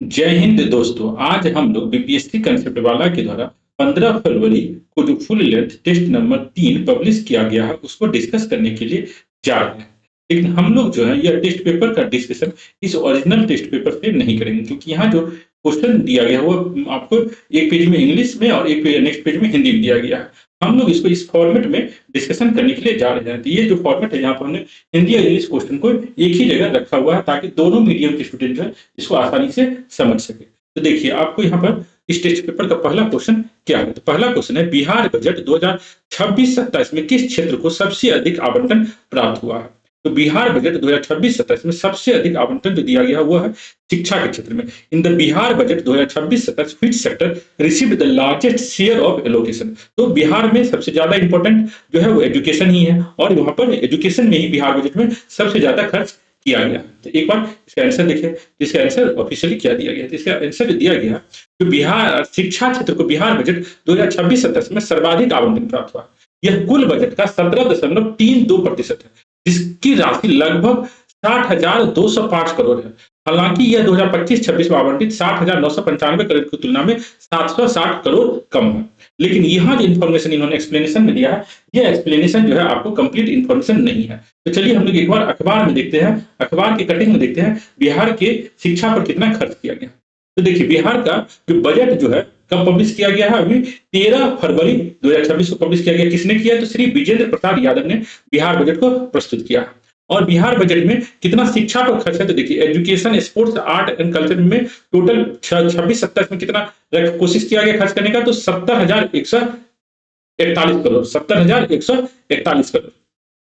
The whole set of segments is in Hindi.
जय हिंद दोस्तों। आज हम लोग बीपीएससी कंसेप्ट वाला के द्वारा 15 फरवरी को जो full length test number 3 publish किया गया है उसको डिस्कस करने के लिए जा रहे हैं। लेकिन हम लोग जो है यह टेस्ट पेपर का डिस्कशन इस ओरिजिनल टेस्ट पेपर से नहीं करेंगे, क्योंकि यहाँ जो क्वेश्चन दिया गया है वो आपको एक पेज में इंग्लिश में और एक नेक्स्ट पेज में हिंदी में दिया गया है। हम लोग इसको इस फॉर्मेट में डिस्कशन करने के लिए जा रहे हैं। तो ये जो फॉर्मेट है यहाँ पर हमने हिंदी और इंग्लिश क्वेश्चन को एक ही जगह रखा हुआ है ताकि दोनों मीडियम के स्टूडेंट जो है इसको आसानी से समझ सके। तो देखिए आपको यहाँ पर इस टेस्ट पेपर का पहला क्वेश्चन क्या है। तो पहला क्वेश्चन है, बिहार बजट 2026-27 में किस क्षेत्र को सबसे अधिक आवंटन प्राप्त हुआ है। तो बिहार बजट 2026-27 में सबसे अधिक आवंटन जो दिया गया वो है शिक्षा के क्षेत्र में। In the Bihar budget 2026-27 which sector received the largest share of allocation. तो बिहार में सबसे ज्यादा इंपॉर्टेंट जो है वो एजुकेशन ही है और वहां पर एजुकेशन में ही बिहार बजट में सबसे ज्यादा खर्च किया गया। तो एक बार इसका आंसर देखिए, इसका आंसर ऑफिशियली क्या दिया गया। तो इसका आंसर दिया गया कि बिहार शिक्षा क्षेत्र को बिहार बजट 2026-27 में सर्वाधिक आवंटन प्राप्त हुआ। यह कुल बजट का 17.32% है, जिसकी राशि लगभग 60,205 करोड़ है। हालांकि यह 2025-26 में आवंटित 60,995 करोड़ की तुलना में 760 करोड़ कम है। लेकिन यहाँ जो इन्फॉर्मेशन इन्होंने एक्सप्लेनेशन में दिया है, यह एक्सप्लेनेशन जो है आपको कंप्लीट इन्फॉर्मेशन नहीं है। तो चलिए हम लोग एक बार अखबार में देखते हैं, अखबार के कटिंग में देखते हैं बिहार के शिक्षा पर कितना खर्च किया गया। तो देखिए बिहार का जो बजट जो है कब पब्लिश किया गया है, अभी 13 फरवरी 2026 को पब्लिश किया गया। किसने किया? तो श्री विजेंद्र प्रसाद यादव ने बिहार बजट को प्रस्तुत किया। और बिहार बजट में कितना शिक्षा पर खर्च है, तो देखिए education, sports, art and culture में टोटल 26-27 में कितना कोशिश किया गया खर्च करने का, तो 70,141 करोड़, 70,141 करोड़।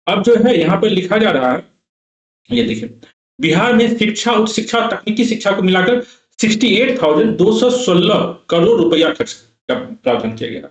अब जो है यहाँ पर लिखा जा रहा है, ये देखिए बिहार में शिक्षा, उच्च शिक्षा और तकनीकी शिक्षा को मिलाकर 68,216 करोड़ रुपया खर्च का प्रावधान किया गया।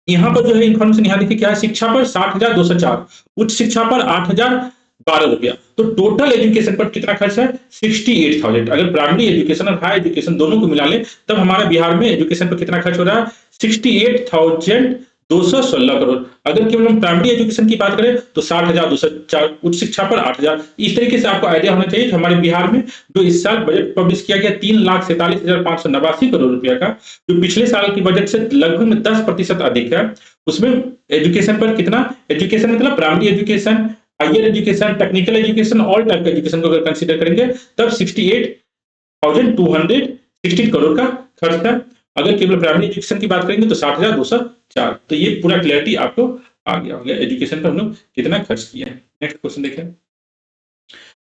यहाँ पर जो है इन्फॉर्मेशन यहाँ देखिए क्या है, शिक्षा पर 60,204, उच्च शिक्षा पर 8,012 रुपया। तो टोटल एजुकेशन पर कितना खर्च है? 68,000। अगर प्राइमरी एजुकेशन और हाई एजुकेशन दोनों को मिला ले तब हमारे बिहार में एजुकेशन पर कितना खर्च हो रहा है? 68,216 करोड़। अगर केवल हम प्राइमरी एजुकेशन की बात करें तो 60,204, उच्च शिक्षा पर 8,000। इस तरीके से आपको आइडिया होना चाहिए कि हमारे बिहार में जो इस साल बजट पब्लिश किया गया 3,47,589 करोड़ रुपया का, जो पिछले साल की बजट से लगभग 10% अधिक है, उसमें एजुकेशन पर कितना, एजुकेशन मतलब primary education, higher education, technical education, all type का एजुकेशन को अगर कंसीडर करेंगे तब 68,260 करोड़ का खर्च है। अगर केवल प्राइमरी एजुकेशन की बात करेंगे तो 60,204। तो ये पूरा क्लैरिटी आपको आ गया होगा एजुकेशन पर हम लोग कितना खर्च किया है। नेक्स्ट क्वेश्चन देखें।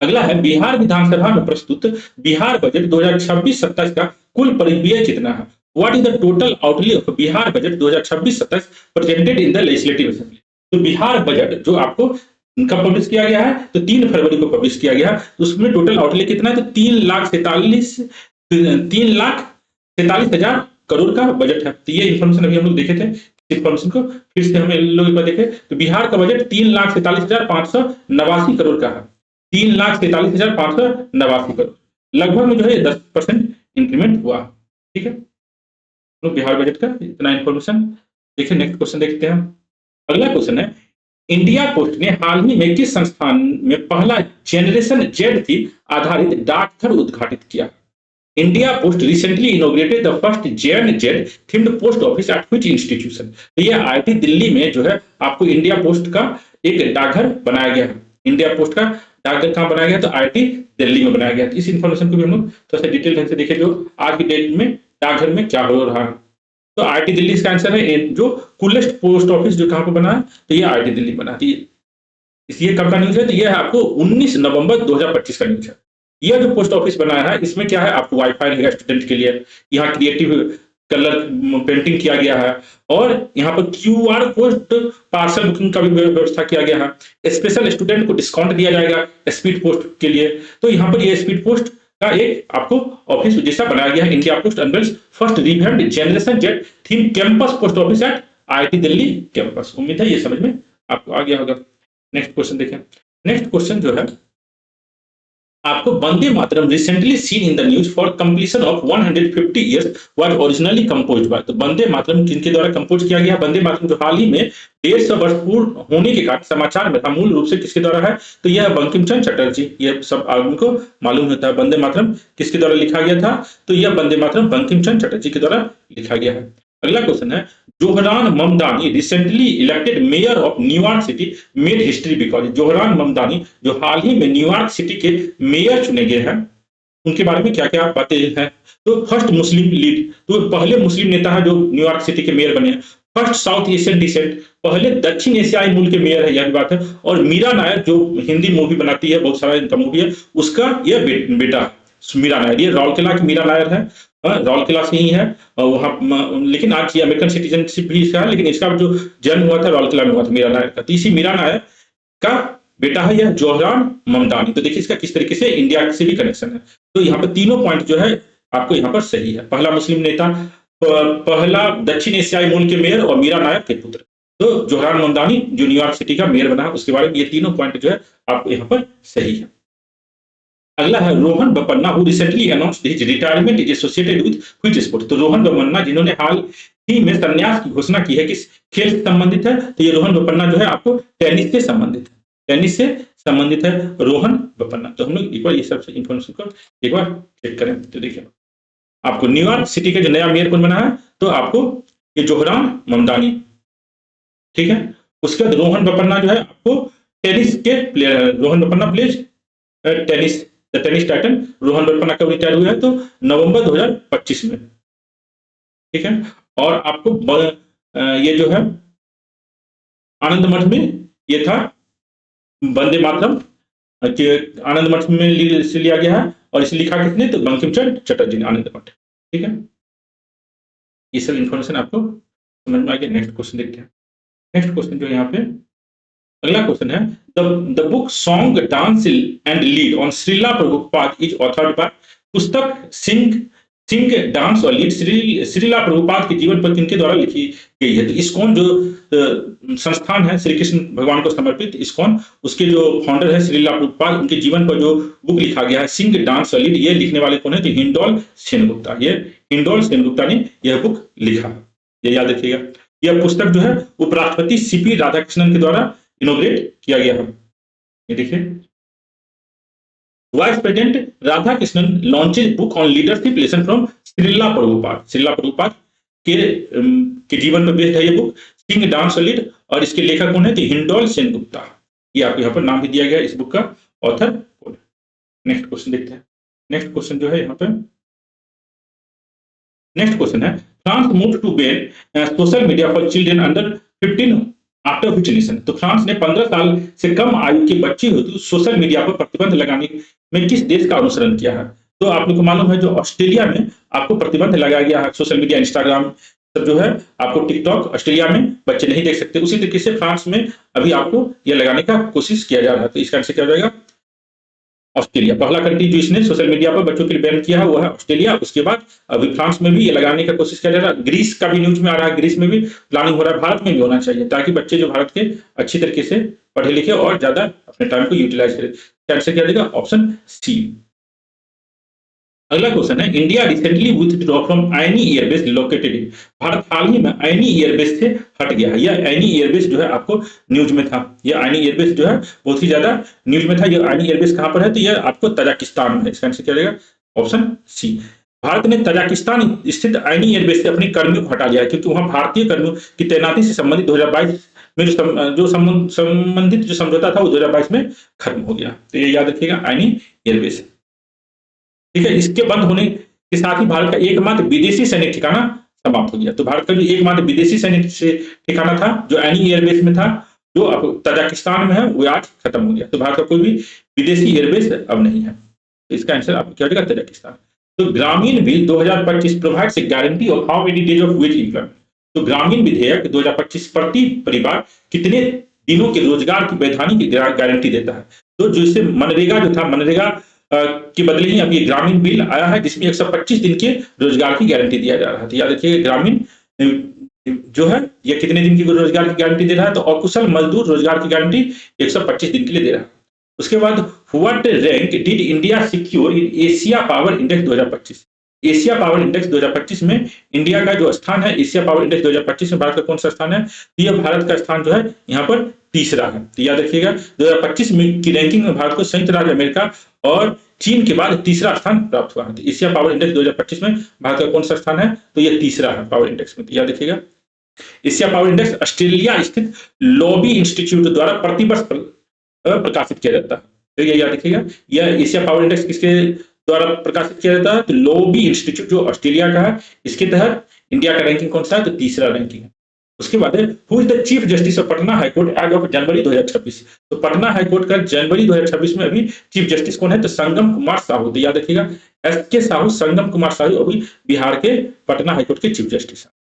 अगला है, बिहार विधानसभा में प्रस्तुत बिहार बजट 2026-27 का कुल परिव्यय कितना है। What is the total outlay of Bihar budget 2026-27 presented in the legislative assembly. तो बिहार बजट जो आपको कब पब्लिश किया गया है, तो 3 फरवरी को पब्लिश किया गया है। तो उसमें टोटल आउटले कितना है, तो 3,47,000 करोड़ का बजट है। तो ये इन्फॉर्मेशन अभी हम लोग देखे थे, इन्फॉर्मेशन को फिर से हमें लोग एक बार देखें। तो बिहार का बजट 3,47,589 करोड़ का है, 3,47,589 करोड़। लगभग में जो है 10% इंक्रीमेंट हुआ। ठीक है, तो बिहार बजट का इतना इन्फॉर्मेशन देखिए। नेक्स्ट क्वेश्चन देखते हैं। अगला क्वेश्चन है, इंडिया पोस्ट ने हाल ही में किस संस्थान में पहला जनरेशन जेड थी आधारित डाकघर उद्घाटित किया। India Post recently inaugurated the first Gen Z themed post office at which institution. तो ये आईआईटी दिल्ली में जो है आपको इंडिया पोस्ट का एक डाकघर बनाया गया है। इंडिया पोस्ट का डाकघर कहाँ बनाया गया, तो आईआईटी दिल्ली में बनाया गया। इस इन्फॉर्मेशन को भी हम लोग थोड़ा सा डिटेल ढंग से देखें, जो आज की डेट में डाकघर में क्या हो रहा है। तो आईआईटी दिल्ली इसका आंसर है। जो कूलेस्ट पोस्ट ऑफिस जो कहाँ पर बना है, तो ये आईआईटी दिल्ली बना है। ये कब का न्यूज है, तो ये है आपको 19 नवंबर 2025 का न्यूज है। यह जो पोस्ट ऑफिस बनाया है इसमें क्या है, आपको वाईफाई है स्टूडेंट के लिए, यहाँ क्रिएटिव कलर पेंटिंग किया गया है और यहाँ पर क्यूआर कोड पार्सल बुकिंग का भी व्यवस्था किया गया है। स्पेशल स्टूडेंट को डिस्काउंट दिया जाएगा स्पीड पोस्ट के लिए। तो यहाँ पर ये स्पीड पोस्ट का एक आपको ऑफिस जैसा बनाया गया है। India post unveils first revamped generation Z theme campus post office at IIT Delhi campus. उम्मीद है ये समझ में आपको आ गया होगा। नेक्स्ट क्वेश्चन देखें। नेक्स्ट क्वेश्चन जो है, आपको Vande Mataram recently seen in the news for completion of 150 years was originally composed by. तो वंदे मातरम किनके द्वारा कंपोज किया गया? वंदे मातरम जो हाल ही में 150 वर्ष पूर्ण होने के कारण समाचार में था, मूल रूप से किसके द्वारा है? तो यह बंकिम चंद्र चटर्जी, यह सब आदमी को मालूम होता है। वंदे मातरम किसके द्वारा लिखा गया था? तो यह वंदे मातरम बंकिम चंद्र चटर्जी के द्वारा लिखा गया है। अगला क्वेश्चन है, Zohran Mamdani recently elected mayor of New York city made history because. Zohran Mamdani जो हाल ही में न्यूयॉर्क सिटी के मेयर चुने गए हैं, उनके बारे में क्या क्या बातें हैं? तो फर्स्ट मुस्लिम लीड, तो पहले मुस्लिम नेता है जो न्यूयॉर्क सिटी के मेयर बने हैं। फर्स्ट साउथ एशियन डिसेंट, पहले दक्षिण एशियाई मूल के मेयर है, यह भी बात है। और मीरा नायर जो हिंदी मूवी बनाती है, बहुत सारा इनका मूवी है, उसका यह बेटा मीरा नायर, ये राउरकेला की मीरा नायर है, राउरकेला से ही है। और वहाँ लेकिन आज ये अमेरिकन सिटीजनशिप भी इसका है, लेकिन इसका जो जन्म हुआ था राउरकेला में हुआ था मीरा नायर का। तो इसी मीरा नायर का बेटा है यह जोहरान ममदानी। तो देखिए इसका किस तरीके से इंडिया से भी कनेक्शन है। तो यहाँ पर तीनों पॉइंट जो है आपको यहाँ पर सही है। पहला मुस्लिम नेता, पहला दक्षिण एशियाई मूल के मेयर और मीरा नायर के पुत्र। तो जोहरान ममदानी जो न्यूयॉर्क सिटी का मेयर बना, उसके बारे में ये तीनों पॉइंट जो है आपको यहाँ पर सही है। अगला है Rohan Bopanna who recently announced his retirement is associated with which sport. तो रोहन बोपन्ना जिन्होंने हाल ही में संन्यास की घोषणा की है, किस खेल से संबंधित है? तो ये रोहन बोपन्ना जो है आपको टेनिस से संबंधित है, टेनिस से संबंधित है रोहन बोपन्ना। तो हम लोग एक बार ये सब इन्फॉर्मेशन को एक बार चेक करें। तो देखिए आपको न्यूयॉर्क सिटी के जो नया मेयर कौन बना है? तो आपको ये जोहरान ममदानी, ठीक है। उसके बाद रोहन बोपन्ना जो है आपको टेनिस के player, Rohan Bopanna plays tennis, tennis titan Rohan Bopanna कब रिटायर हुआ है? तो नवंबर 2025 में, ठीक है। और आपको ये जो है आनंद मठ में ये था वंदे मातरम, आनंद मठ में से लिया गया है, और इसे लिखा किसने? तो बंकिम चंद्र चटर्जी ने, आनंद मठ, ठीक है। ये सब इंफॉर्मेशन आपको समझ में आ गया। नेक्स्ट क्वेश्चन देखते हैं। नेक्स्ट क्वेश्चन जो यहाँ पे अगला क्वेश्चन है, the book song dance and lead on Srila Prabhupada is authored by. पुस्तक सिंग डांस और लीड श्रीला प्रभुपाद के जीवन पर किनके द्वारा लिखी गई है? तो इस्कॉन जो संस्थान है श्री कृष्ण भगवान को समर्पित इस्कॉन, उसके जो फाउंडर है श्रीला प्रभुपाद, उनके जीवन पर जो बुक लिखा गया है सिंग डांस और लीड, ये लिखने वाले कौन है? तो हिंडोल सेनगुप्ता, ये हिंडोल सेनगुप्ता ने यह बुक लिखा, ये याद रखिएगा। यह पुस्तक जो है उपराष्ट्रपति सीपी राधाकृष्णन के द्वारा इनोग्रेट किया गया है। ये देखिए, vice president Radhakrishnan launches book on leadership lesson from Srila Prabhupada. Srila Prabhupada के जीवन पर बेस्ड है ये बुक सिंग डांस और लीड, और इसके लेखक कौन है? तो हिंडोल सेनगुप्ता। ये आपको यहाँ पर नाम भी दिया गया इस बुक का, ऑथर कौन है। नेक्स्ट क्वेश्चन देखते हैं। नेक्स्ट क्वेश्चन जो है यहाँ पे, नेक्स्ट क्वेश्चन है, France move to ban social media for children under 15 after which nation. तो फ्रांस ने 15 साल से कम आयु के बच्चे हेतु सोशल मीडिया पर प्रतिबंध लगाने में किस देश का अनुसरण किया है? तो आप लोग को मालूम है जो ऑस्ट्रेलिया में आपको प्रतिबंध लगाया गया है सोशल मीडिया, इंस्टाग्राम सब जो है आपको, टिकटॉक ऑस्ट्रेलिया में बच्चे नहीं देख सकते। उसी तरीके से फ्रांस में अभी आपको यह लगाने का कोशिश किया जा रहा है। तो इसका आंसर क्या हो जाएगा? ऑस्ट्रेलिया। पहला कंट्री जो इसने सोशल मीडिया पर बच्चों के लिए बैन किया है वो है ऑस्ट्रेलिया। उसके बाद अभी फ्रांस में भी ये लगाने का कोशिश किया जा रहा है। ग्रीस का भी न्यूज में आ रहा है, ग्रीस में भी प्लानिंग हो रहा है। भारत में भी होना चाहिए ताकि बच्चे जो भारत के अच्छी तरीके से पढ़े लिखे और ज्यादा अपने टाइम को यूटिलाइज करें। आंसर क्या रहेगा? Option C. अगला क्वेश्चन है, India recently withdraw from any airbase located in. भारत हाल ही में एनी एयरबेस से हट गया है। यह एनी एयरबेस जो है आपको न्यूज में था, यह एनी एयरबेस जो है बहुत ही ज्यादा न्यूज में था। यह एनी एयरबेस कहां पर है? तो यह आपको तजाकिस्तान में है। इसका आंसर क्या रहेगा? ऑप्शन सी। भारत ने तजाकिस्तान स्थित एनी एयरबेस से अपने कर्मियों को हटा लिया है, क्योंकि वहां भारतीय कर्मियों की तैनाती से संबंधित 2022 में जो संबंधित जो समझौता था वो 2022 में खत्म हो गया। तो ये याद रखिएगा, एनी एयरबेस, ठीक है। इसके बंद होने के साथ ही भारत का एकमात्र विदेशी सैनिक ठिकाना समाप्त हो गया। तो भारत का जो एकमात्र विदेशी सैनिक ठिकाना था जो एनी एयरबेस में था, जो अब तजाकिस्तान में है, वो आज खत्म हो गया। तो भारत का कोई भी विदेशी एयरबेस अब नहीं है। तो इसका आंसर आपको क्या होगा? तजाकिस्तान। तो ग्रामीण bill 2025 provides a guarantee of how many days of ways employment. तो ग्रामीण विधेयक 2025 प्रति परिवार कितने दिनों के रोजगार की वैधानिक गारंटी देता है। तो जिससे मनरेगा जो था, मनरेगा के बदले ही अब ये ग्रामीण बिल आया है जिसमें 125 दिन के रोजगार की गारंटी दिया जा रहा है। तो याद रखिए, ग्रामीण जो है ये कितने दिन की रोजगार की गारंटी दे रहा है? तो अकुशल मजदूर रोजगार की गारंटी 125 दिन के लिए दे रहा है। उसके बाद what rank did India secure in Asia power index 2025? Asia power index 2025 में इंडिया का जो स्थान है, एशिया पावर इंडेक्स 2025 में भारत का कौन सा स्थान है? तो यह भारत का स्थान जो है यहाँ पर तीसरा है। तो याद रखिएगा 2025 में की रैंकिंग में भारत को संयुक्त राज्य अमेरिका और चीन के बाद तीसरा स्थान प्राप्त हुआ है। तो एशिया पावर इंडेक्स 2025 में भारत का कौन सा स्थान है? तो यह तीसरा है पावर इंडेक्स में। तो याद रखिएगा एशिया पावर इंडेक्स ऑस्ट्रेलिया स्थित लॉबी इंस्टीट्यूट द्वारा प्रतिवर्ष प्रकाशित किया जाता है। तो ये याद रखिएगा, यह एशिया पावर इंडेक्स किसके द्वारा प्रकाशित किया जाता है? तो लॉबी इंस्टीट्यूट जो ऑस्ट्रेलिया का है, इसके तहत इंडिया का रैंकिंग कौन सा है? तो तीसरा रैंकिंग है। उसके बाद who is the chief justice of Patna high court as of January 2026? तो पटना हाईकोर्ट का जनवरी 2026 में अभी चीफ जस्टिस कौन है? तो संगम कुमार साहू। तो याद रखिएगा एस के साहू, संगम कुमार साहू अभी बिहार के पटना हाईकोर्ट के चीफ जस्टिस है।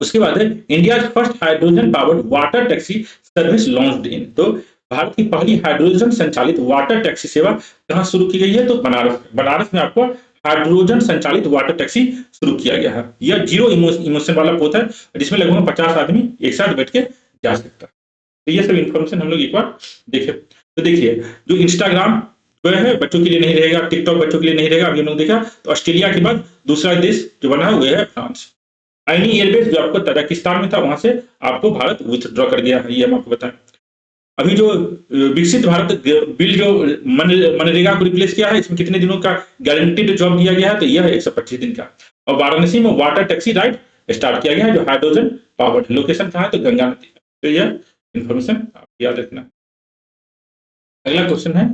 उसके बाद है India first hydrogen powered water taxi service launched in. तो भारत की पहली हाइड्रोजन संचालित वाटर टैक्सी सेवा कहां शुरू की गई है? तो बनारस। बनारस में आपको हाइड्रोजन संचालित वाटर टैक्सी शुरू किया गया है। यह जीरो इमोशन वाला पोत है, जिसमें लगभग 50 आदमी एक साथ बैठ के जा सकता है। तो ये सब इंफॉर्मेशन हम लोग एक बार देखें। तो देखिए जो इंस्टाग्राम जो है बच्चों के लिए नहीं रहेगा, टिकटॉक बच्चों के लिए नहीं रहेगा, अभी हम लोग देखा। तो ऑस्ट्रेलिया के बाद दूसरा देश जो बना है वो है फ्रांस। आईनी एयरबेस जो आपको तजाकिस्तान में था, वहां से आपको भारत विथड्रॉ कर गया है, ये हम आपको बताएं। अभी जो विकसित भारत बिल जो मनरेगा को रिप्लेस किया है, इसमें कितने दिनों का गारंटीड जॉब दिया गया है? तो यह है 125 दिन का। और वाराणसी में वाटर टैक्सी राइड स्टार्ट किया गया है जो हाइड्रोजन पावर्ड। लोकेशन कहाँ है? तो गंगा नदी। तो यह इंफॉर्मेशन आप याद रखना। अगला क्वेश्चन है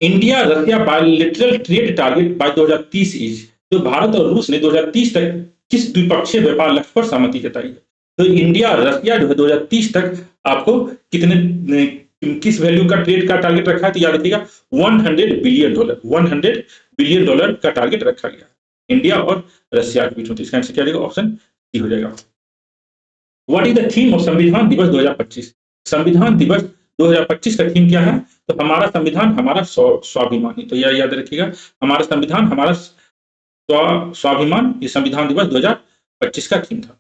India Russia bilateral trade target by 2030 is. तो भारत और रूस ने 2030 तक किस द्विपक्षीय व्यापार लक्ष्य पर सहमति जताई है? तो इंडिया रशिया जो है 2030 तक आपको कितने किस वैल्यू का ट्रेड का टारगेट रखा है? तो याद रखिएगा $100 बिलियन। $100 बिलियन का टारगेट रखा गया इंडिया और रशिया के बीच में। तो इसका आंसर क्या जाएगा? ऑप्शन सी हो जाएगा। What is the theme of संविधान दिवस 2025? संविधान दिवस 2025 का थीम क्या है? तो हमारा संविधान हमारा स्वाभिमानी। तो यह याद रखिएगा हमारा संविधान हमारा स्वाभिमान, ये संविधान दिवस 2025 का थीम था।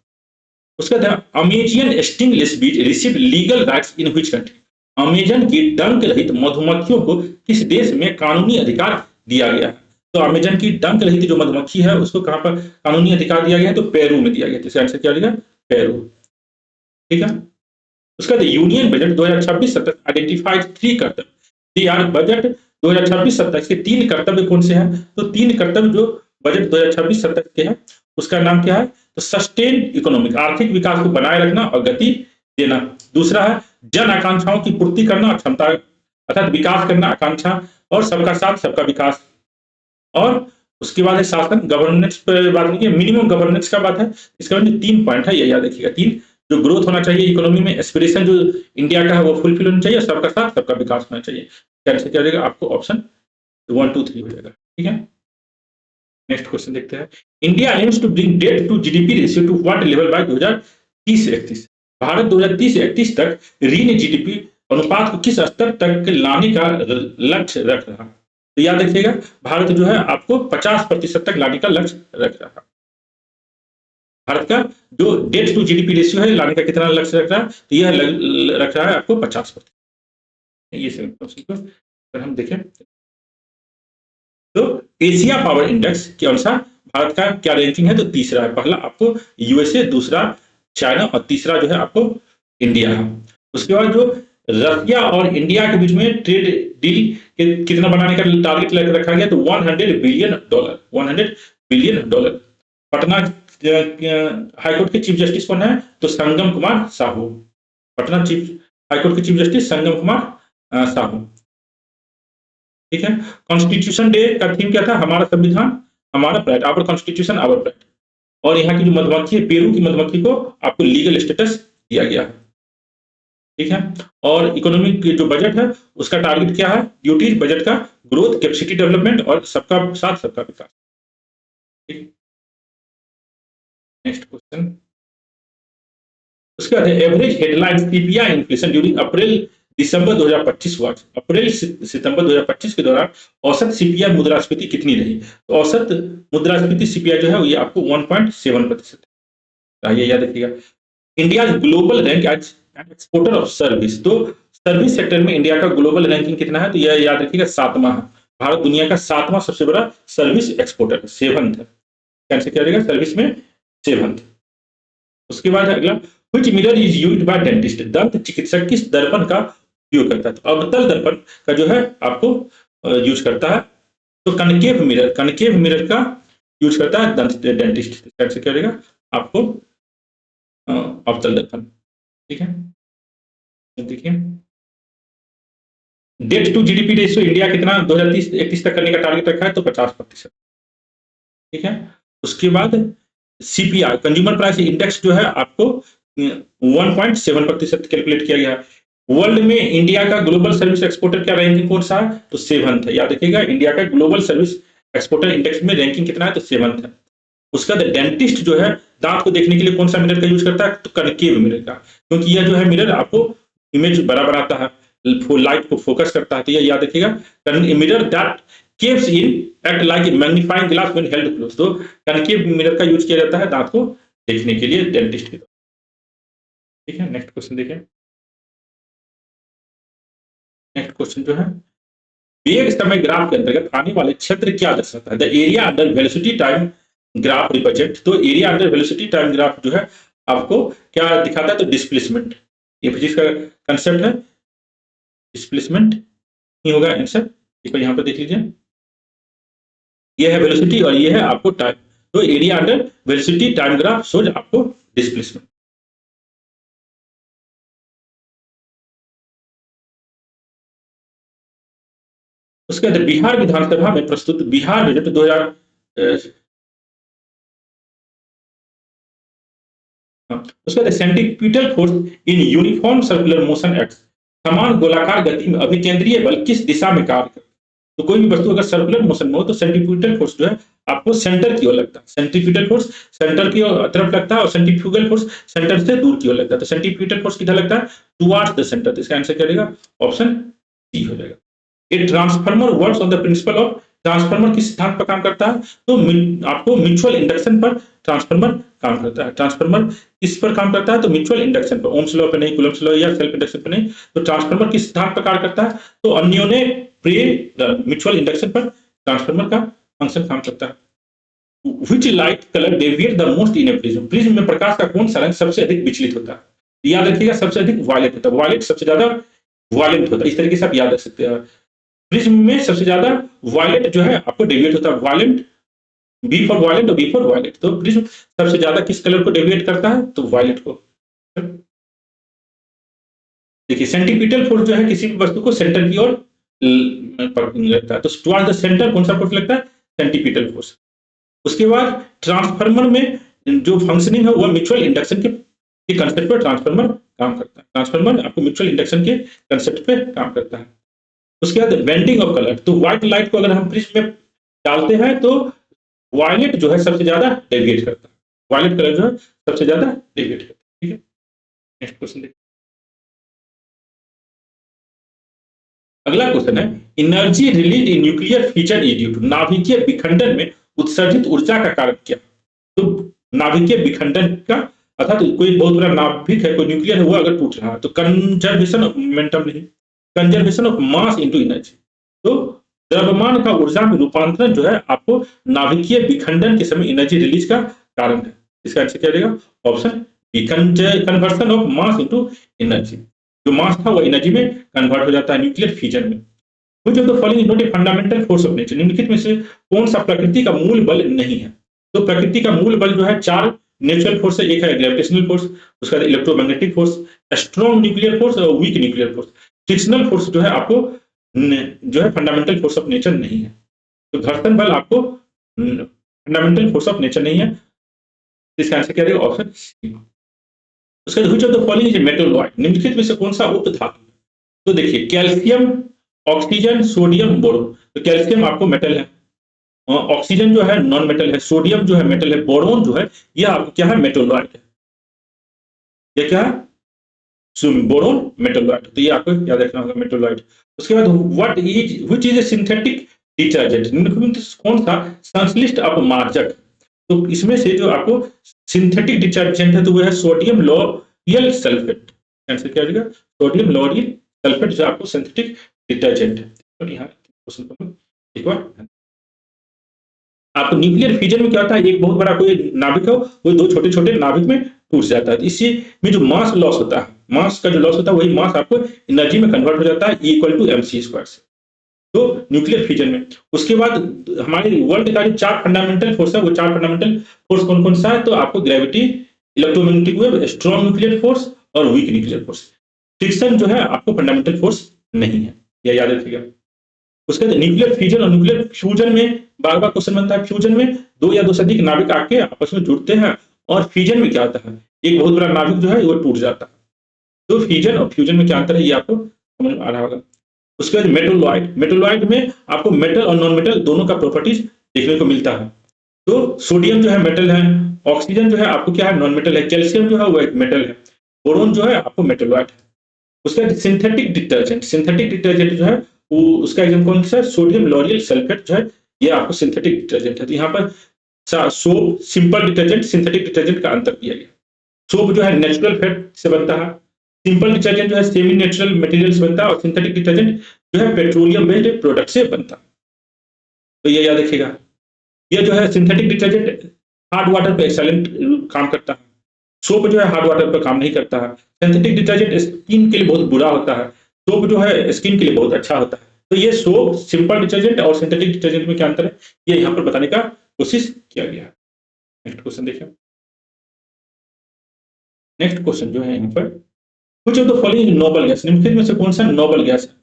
उसका बाद अमेजियन स्टिंगलेस बीज receive legal rights in which country? Amazon की डंक रहित मधुमक्खियों को किस देश में कानूनी अधिकार दिया गया है? तो अमेजन की डंक रहित जो मधुमक्खी है उसको कहां पर कानूनी अधिकार दिया गया है? तो पेरू में दिया गया। तो इसका आंसर क्या होगा? पेरू। ठीक है। उसका बाद यूनियन बजट 2026-27 आइडेंटिफाइड 3 कर्तव्य। यार बजट 2026-27 के 3 कर्तव्य कौन से हैं? तो 3 कर्तव्य जो बजट 2026-27 के हैं उसका नाम क्या है? तो सस्टेन इकोनॉमिक, आर्थिक विकास को बनाए रखना और गति देना। दूसरा है जन आकांक्षाओं की पूर्ति करना और क्षमता अर्थात विकास करना, आकांक्षा और सबका साथ सबका विकास। और उसके बाद है शासन गवर्नेंस पर बात नहीं है, मिनिमम गवर्नेंस का बात है। इसका 3 पॉइंट है, ये याद रखिएगा। 3 जो ग्रोथ होना चाहिए इकोनॉमी में, एस्पिरेशन जो इंडिया का है वो फुलफिल होना चाहिए, सबका साथ सबका विकास होना चाहिए। कैसे क्या हो जाएगा? आपको ऑप्शन 1 2 3 हो जाएगा। ठीक है। नेक्स्ट क्वेश्चन देखते हैं। India aims to bring debt to GDP ratio to what level by 2030-31? Bharat 2030-31 तक ऋण जीडीपी अनुपात को किस स्तर तक लाने का लक्ष्य रख रहा है? तो याद रखिएगा भारत जो है आपको 50% तक लाने का लक्ष्य रख रहा है। भारत का जो डेट टू जीडीपी रेशियो है लाने का कितना लक्ष्य रख रहा है? तो यह रख रहा है आपको 50%। ये अगर हम देखें तो एशिया पावर इंडेक्स के अनुसार भारत का क्या रैंकिंग है? तो तीसरा है। पहला आपको यूएसए, दूसरा चाइना और तीसरा जो है आपको इंडिया है। उसके बाद जो रशिया और इंडिया के बीच में ट्रेड डील कितना बनाने का टारगेट रखा गया? तो $100 बिलियन। $100 बिलियन। पटना हाईकोर्ट के चीफ जस्टिस कौन है? तो संगम कुमार साहू। पटना हाईकोर्ट के चीफ जस्टिस संगम कुमार साहू। ठीक है। कॉन्स्टिट्यूशन डे का थीम क्या था? हमारा संविधान हमारा pride, our constitution our pride. और यहाँ की जो मधुमक्खी है, पेरू की मधुमक्खी को आपको लीगल स्टेटस दिया गया है। ठीक है। और इकोनॉमिक जो बजट है उसका टारगेट क्या है? ड्यूटीज बजट का ग्रोथ, कैपेसिटी डेवलपमेंट और सबका साथ सबका विकास। ठीक। Next question. उसके बाद average headline CPI inflation during April December 2025 what. अप्रैल सितंबर 2025 के दौरान औसत सीपीआई मुद्रास्फीति कितनी रही? तो औसत मुद्रास्फीति सीपीआई जो है ये आपको 1.7% है। ये याद रखिएगा। India global rank as exporter of service. तो सर्विस सेक्टर में इंडिया का ग्लोबल रैंकिंग कितना है? तो यह याद रखिएगा 7वां है। भारत दुनिया का 7वां सबसे बड़ा सर्विस एक्सपोर्टर है, 7th है। कैसे क्या रहेगा? सर्विस में 7th। उसके बाद अगला, which mirror is used by dentist? दंत चिकित्सक किस दर्पण का उपयोग करता है? तो अवतल दर्पण का जो है आपको यूज करता है। तो कनकेव मिरर का यूज करता है दंत डेंटिस्ट। कैसे क्या रहेगा आपको? अवतल दर्पण। ठीक है, देखिए debt to GDP ratio India कितना 2030-31 तक करने का टारगेट रखा है? तो 50%। ठीक है, उसके बाद सीपीआई कंज्यूमर प्राइस इंडेक्स जो है आपको 1.7% कैलकुलेट किया गया है। वर्ल्ड में इंडिया का ग्लोबल सर्विस एक्सपोर्टर क्या रैंकिंग कौन सा है? तो 7th है। याद रखिएगा इंडिया का ग्लोबल सर्विस एक्सपोर्टर इंडेक्स में रैंकिंग कितना है? तो 7th है। उसका डेंटिस्ट जो है दांत को देखने के लिए कौन सा मिरर का यूज करता है? तो कनकेव मिरर का, क्योंकि यह जो है मिरर आपको इमेज बड़ा बनाता है, लाइट को फोकस करता है। तो यह याद रखिएगा mirror that caves in act like a magnifying glass when held close. तो कनकेव मिरर का यूज किया जाता है दांत को देखने के लिए डेंटिस्ट के। ठीक है, नेक्स्ट क्वेश्चन देखिए। नेक्स्ट क्वेश्चन जो है, वेग समय ग्राफ के अंतर्गत आने वाले क्षेत्र क्या दर्शाता है? The area under velocity time graph represent. तो area under velocity time graph जो है आपको क्या दिखाता है? तो डिस्प्लेसमेंट। ये फिजिक्स का कंसेप्ट है, डिस्प्लेसमेंट ही होगा आंसर। इसको यहां पर देख लीजिए, ये है वेलोसिटी और ये है आपको टाइम। तो area under velocity time graph shows आपको डिस्प्लेसमेंट। उसके बाद बिहार विधानसभा में प्रस्तुत बिहार बजट 2000 उसके बाद centripetal force in uniform circular motion act. समान गोलाकार गति में अभिकेंद्रीय बल किस दिशा में कार्य करता है? तो कोई भी वस्तु अगर सर्कुलर मोशन में हो तो सेंट्रीपिटल फोर्स जो है आपको सेंटर की ओर लगता है। सेंट्रीपिटल फोर्स सेंटर की तरफ लगता है और सेंट्रीफ्यूगल फोर्स सेंटर से दूर की ओर लगता है। तो सेंट्रीपिटल फोर्स किधर लगता है? Towards the centre. इसका आंसर क्या रहेगा? ऑप्शन सी हो जाएगा। A transformer works on the principle of, transformer किस सिद्धांत पर काम करता है? तो आपको म्यूचुअल इंडक्शन पर ट्रांसफार्मर काम करता है। ट्रांसफार्मर किस पर काम करता है? तो म्यूचुअल इंडक्शन पर, ओम्स लॉ पे नहीं, कूलम्ब्स लॉ या सेल्फ इंडक्शन पर नहीं। तो ट्रांसफार्मर किस सिद्धांत पर कार्य करता है? तो अन्योन्य प्रेरण म्यूचुअल इंडक्शन पर ट्रांसफार्मर का फंक्शन काम करता है। Which light colour deviate the most in A prism? Prism में प्रकाश का कौन सा रंग सबसे अधिक विचलित होता है? याद रखिएगा सबसे अधिक वायलेट होता है। वायलेट सबसे ज्यादा वायलेंट होता है। इस तरीके से आप याद रख सकते हैं। प्रिज्म में सबसे ज्यादा वायलेट जो है आपको डेविएट होता है। वायलेंट, बी फॉर वायलेंट और बी फॉर वायलेट। तो प्रिज्म सबसे ज्यादा किस कलर को डेविएट करता है? तो वायलेट को। देखिए सेंट्रीपिटल फोर्स जो है किसी भी वस्तु को सेंटर की ओर लगता है। तो टुवर्ड्स द सेंटर कौन सा फोर्स लगता है? Centripetal force. उसके बाद ट्रांसफार्मर में जो फंक्शनिंग है वो म्यूचुअल इंडक्शन के कंसेप्ट पर ट्रांसफार्मर काम करता है। ट्रांसफार्मर आपको म्यूचुअल इंडक्शन के कंसेप्ट पे काम करता है। उसके बाद बेंडिंग ऑफ कलर। तो व्हाइट लाइट को अगर हम प्रिज्म में डालते हैं तो वायलेट जो है सबसे ज्यादा डेविएट करता है। वायलेट कलर जो है सबसे ज्यादा डेविएट करता है। ठीक है, नेक्स्ट क्वेश्चन देखिए। अगला क्वेश्चन है, energy release in nuclear fusion is due to. नाभिकीय विखंडन में उत्सर्जित ऊर्जा का कारण क्या? तो नाभिकीय विखंडन का अर्थात कोई बहुत बड़ा नाभिक है, कोई न्यूक्लियर है, वो अगर टूट रहा है तो कंजर्वेशन ऑफ मोमेंटम नहीं, conservation of mass into energy. तो द्रव्यमान का ऊर्जा में रूपांतरण जो है आपको नाभिकीय विखंडन के समय एनर्जी रिलीज का कारण है। इसका आंसर क्या रहेगा? Option B, conversion of mass into energy. जो मास था वो एनर्जी में कन्वर्ट हो जाता है न्यूक्लियर फ्यूजन में। Which of the following is not a fundamental force of nature? निम्नलिखित में से कौन सा प्रकृति का मूल बल नहीं है? तो प्रकृति का मूल बल जो है 4 नेचुरल फोर्स है। एक है ग्रेविटेशनल फोर्स, उसका electromagnetic force, strong nuclear force और weak nuclear force. Frictional force जो है आपको जो है फंडामेंटल फोर्स ऑफ नेचर नहीं है। तो घर्षण बल आपको फंडामेंटल फोर्स ऑफ नेचर नहीं है। इसका आंसर क्या रहेगा? Option C. उसके बाद which of the following is metalloid? निम्नलिखित में से कौन सा उप धातु है? तो देखिए कैल्शियम, ऑक्सीजन, सोडियम, बोरोन। तो कैल्शियम आपको मेटल है, ऑक्सीजन जो है नॉन मेटल है, सोडियम जो है मेटल है, बोरोन जो है यह आपको क्या है? मेटलॉइड है। यह क्या है? Boron metalloid. तो ये आपको याद रखना होगा, मेटलॉइड। उसके बाद which is a synthetic detergent? कौन सा संश्लिष्ट अपमार्जक? तो इसमें से जो आपको सिंथेटिक डिटर्जेंट है तो वो है सोडियम लॉरियल सल्फेट। आंसर क्या हो जाएगा? सोडियम लॉरियल सल्फेट जो आपको सिंथेटिक डिटर्जेंट है। तो यहाँ क्वेश्चन को एक बार आपको न्यूक्लियर फ्यूजन में क्या होता है, एक बहुत बड़ा कोई नाभिक हो, वो दो छोटे छोटे नाभिक में टूट जाता है। तो इसी में जो मास लॉस होता है, मास का जो लॉस होता है, वही मास आपको एनर्जी में कन्वर्ट हो जाता है, इक्वल टू mc स्क्वायर से। तो न्यूक्लियर फ्यूजन में उसके बाद हमारे वर्ल्ड का जो 4 फंडामेंटल फोर्स है, वो 4 फंडामेंटल फोर्स कौन कौन सा है, तो आपको gravity, electromagnetic wave, strong nuclear force और वीक न्यूक्लियर फोर्स। फ्रिक्शन जो है आपको फंडामेंटल फोर्स नहीं है, यह याद रखिएगा। उसके बाद न्यूक्लियर फ्यूजन और न्यूक्लियर फ्यूजन में बार बार क्वेश्चन बनता है, फ्यूजन में दो या दो से अधिक नाभिक आके आपस में जुड़ते हैं, और फ्यूजन में क्या होता है, एक बहुत बड़ा नाभिक जो है वो टूट जाता है। तो फ्यूजन और फ्यूजन में क्या अंतर है, ये आपको समझ में आ रहा होगा। उसके बाद मेटोलॉइड, मेटोलॉइड में आपको मेटल और नॉन मेटल दोनों का प्रॉपर्टीज देखने को मिलता है। तो सोडियम जो है मेटल है, ऑक्सीजन जो है आपको क्या है, नॉन मेटल है, कैल्शियम जो है वो एक मेटल है, बोरोन जो है आपको मेटोलॉइड है। उसका सिंथेटिक डिटर्जेंट, सिंथेटिक डिटर्जेंट जो है वो उसका एग्जाम्पल कौन सा है, सोडियम लॉरियल सल्फेट जो है ये आपको सिंथेटिक डिटर्जेंट है। तो यहाँ पर soap, simple detergent, synthetic detergent का अंतर दिया गया। सोप जो है नेचुरल फैट से बनता है, सिंपल डिटर्जेंट जो है सेमी नेचुरल मटेरियल से बनता है, और सिंथेटिक डिटर्जेंट जो है पेट्रोलियम बेस्ड प्रोडक्ट से बनता है। तो ये याद रखिएगा। ये जो है सिंथेटिक डिटर्जेंट हार्ड वाटर पे एक्सेलेंट काम करता है, सोप जो है हार्ड वाटर पर काम नहीं करता है। सिंथेटिक डिटर्जेंट स्किन के लिए बहुत बुरा होता है, सोप जो है स्किन के लिए बहुत अच्छा होता है। तो ये सोप, सिंपल डिटर्जेंट और सिंथेटिक डिटर्जेंट में क्या अंतर है, ये यहाँ पर बताने का कोशिश किया गया है। नेक्स्ट क्वेश्चन देखिए। नेक्स्ट क्वेश्चन जो है यहाँ पर, कुछ of the following noble gas, निम्नलिखित में से कौन सा नोबल गैस है।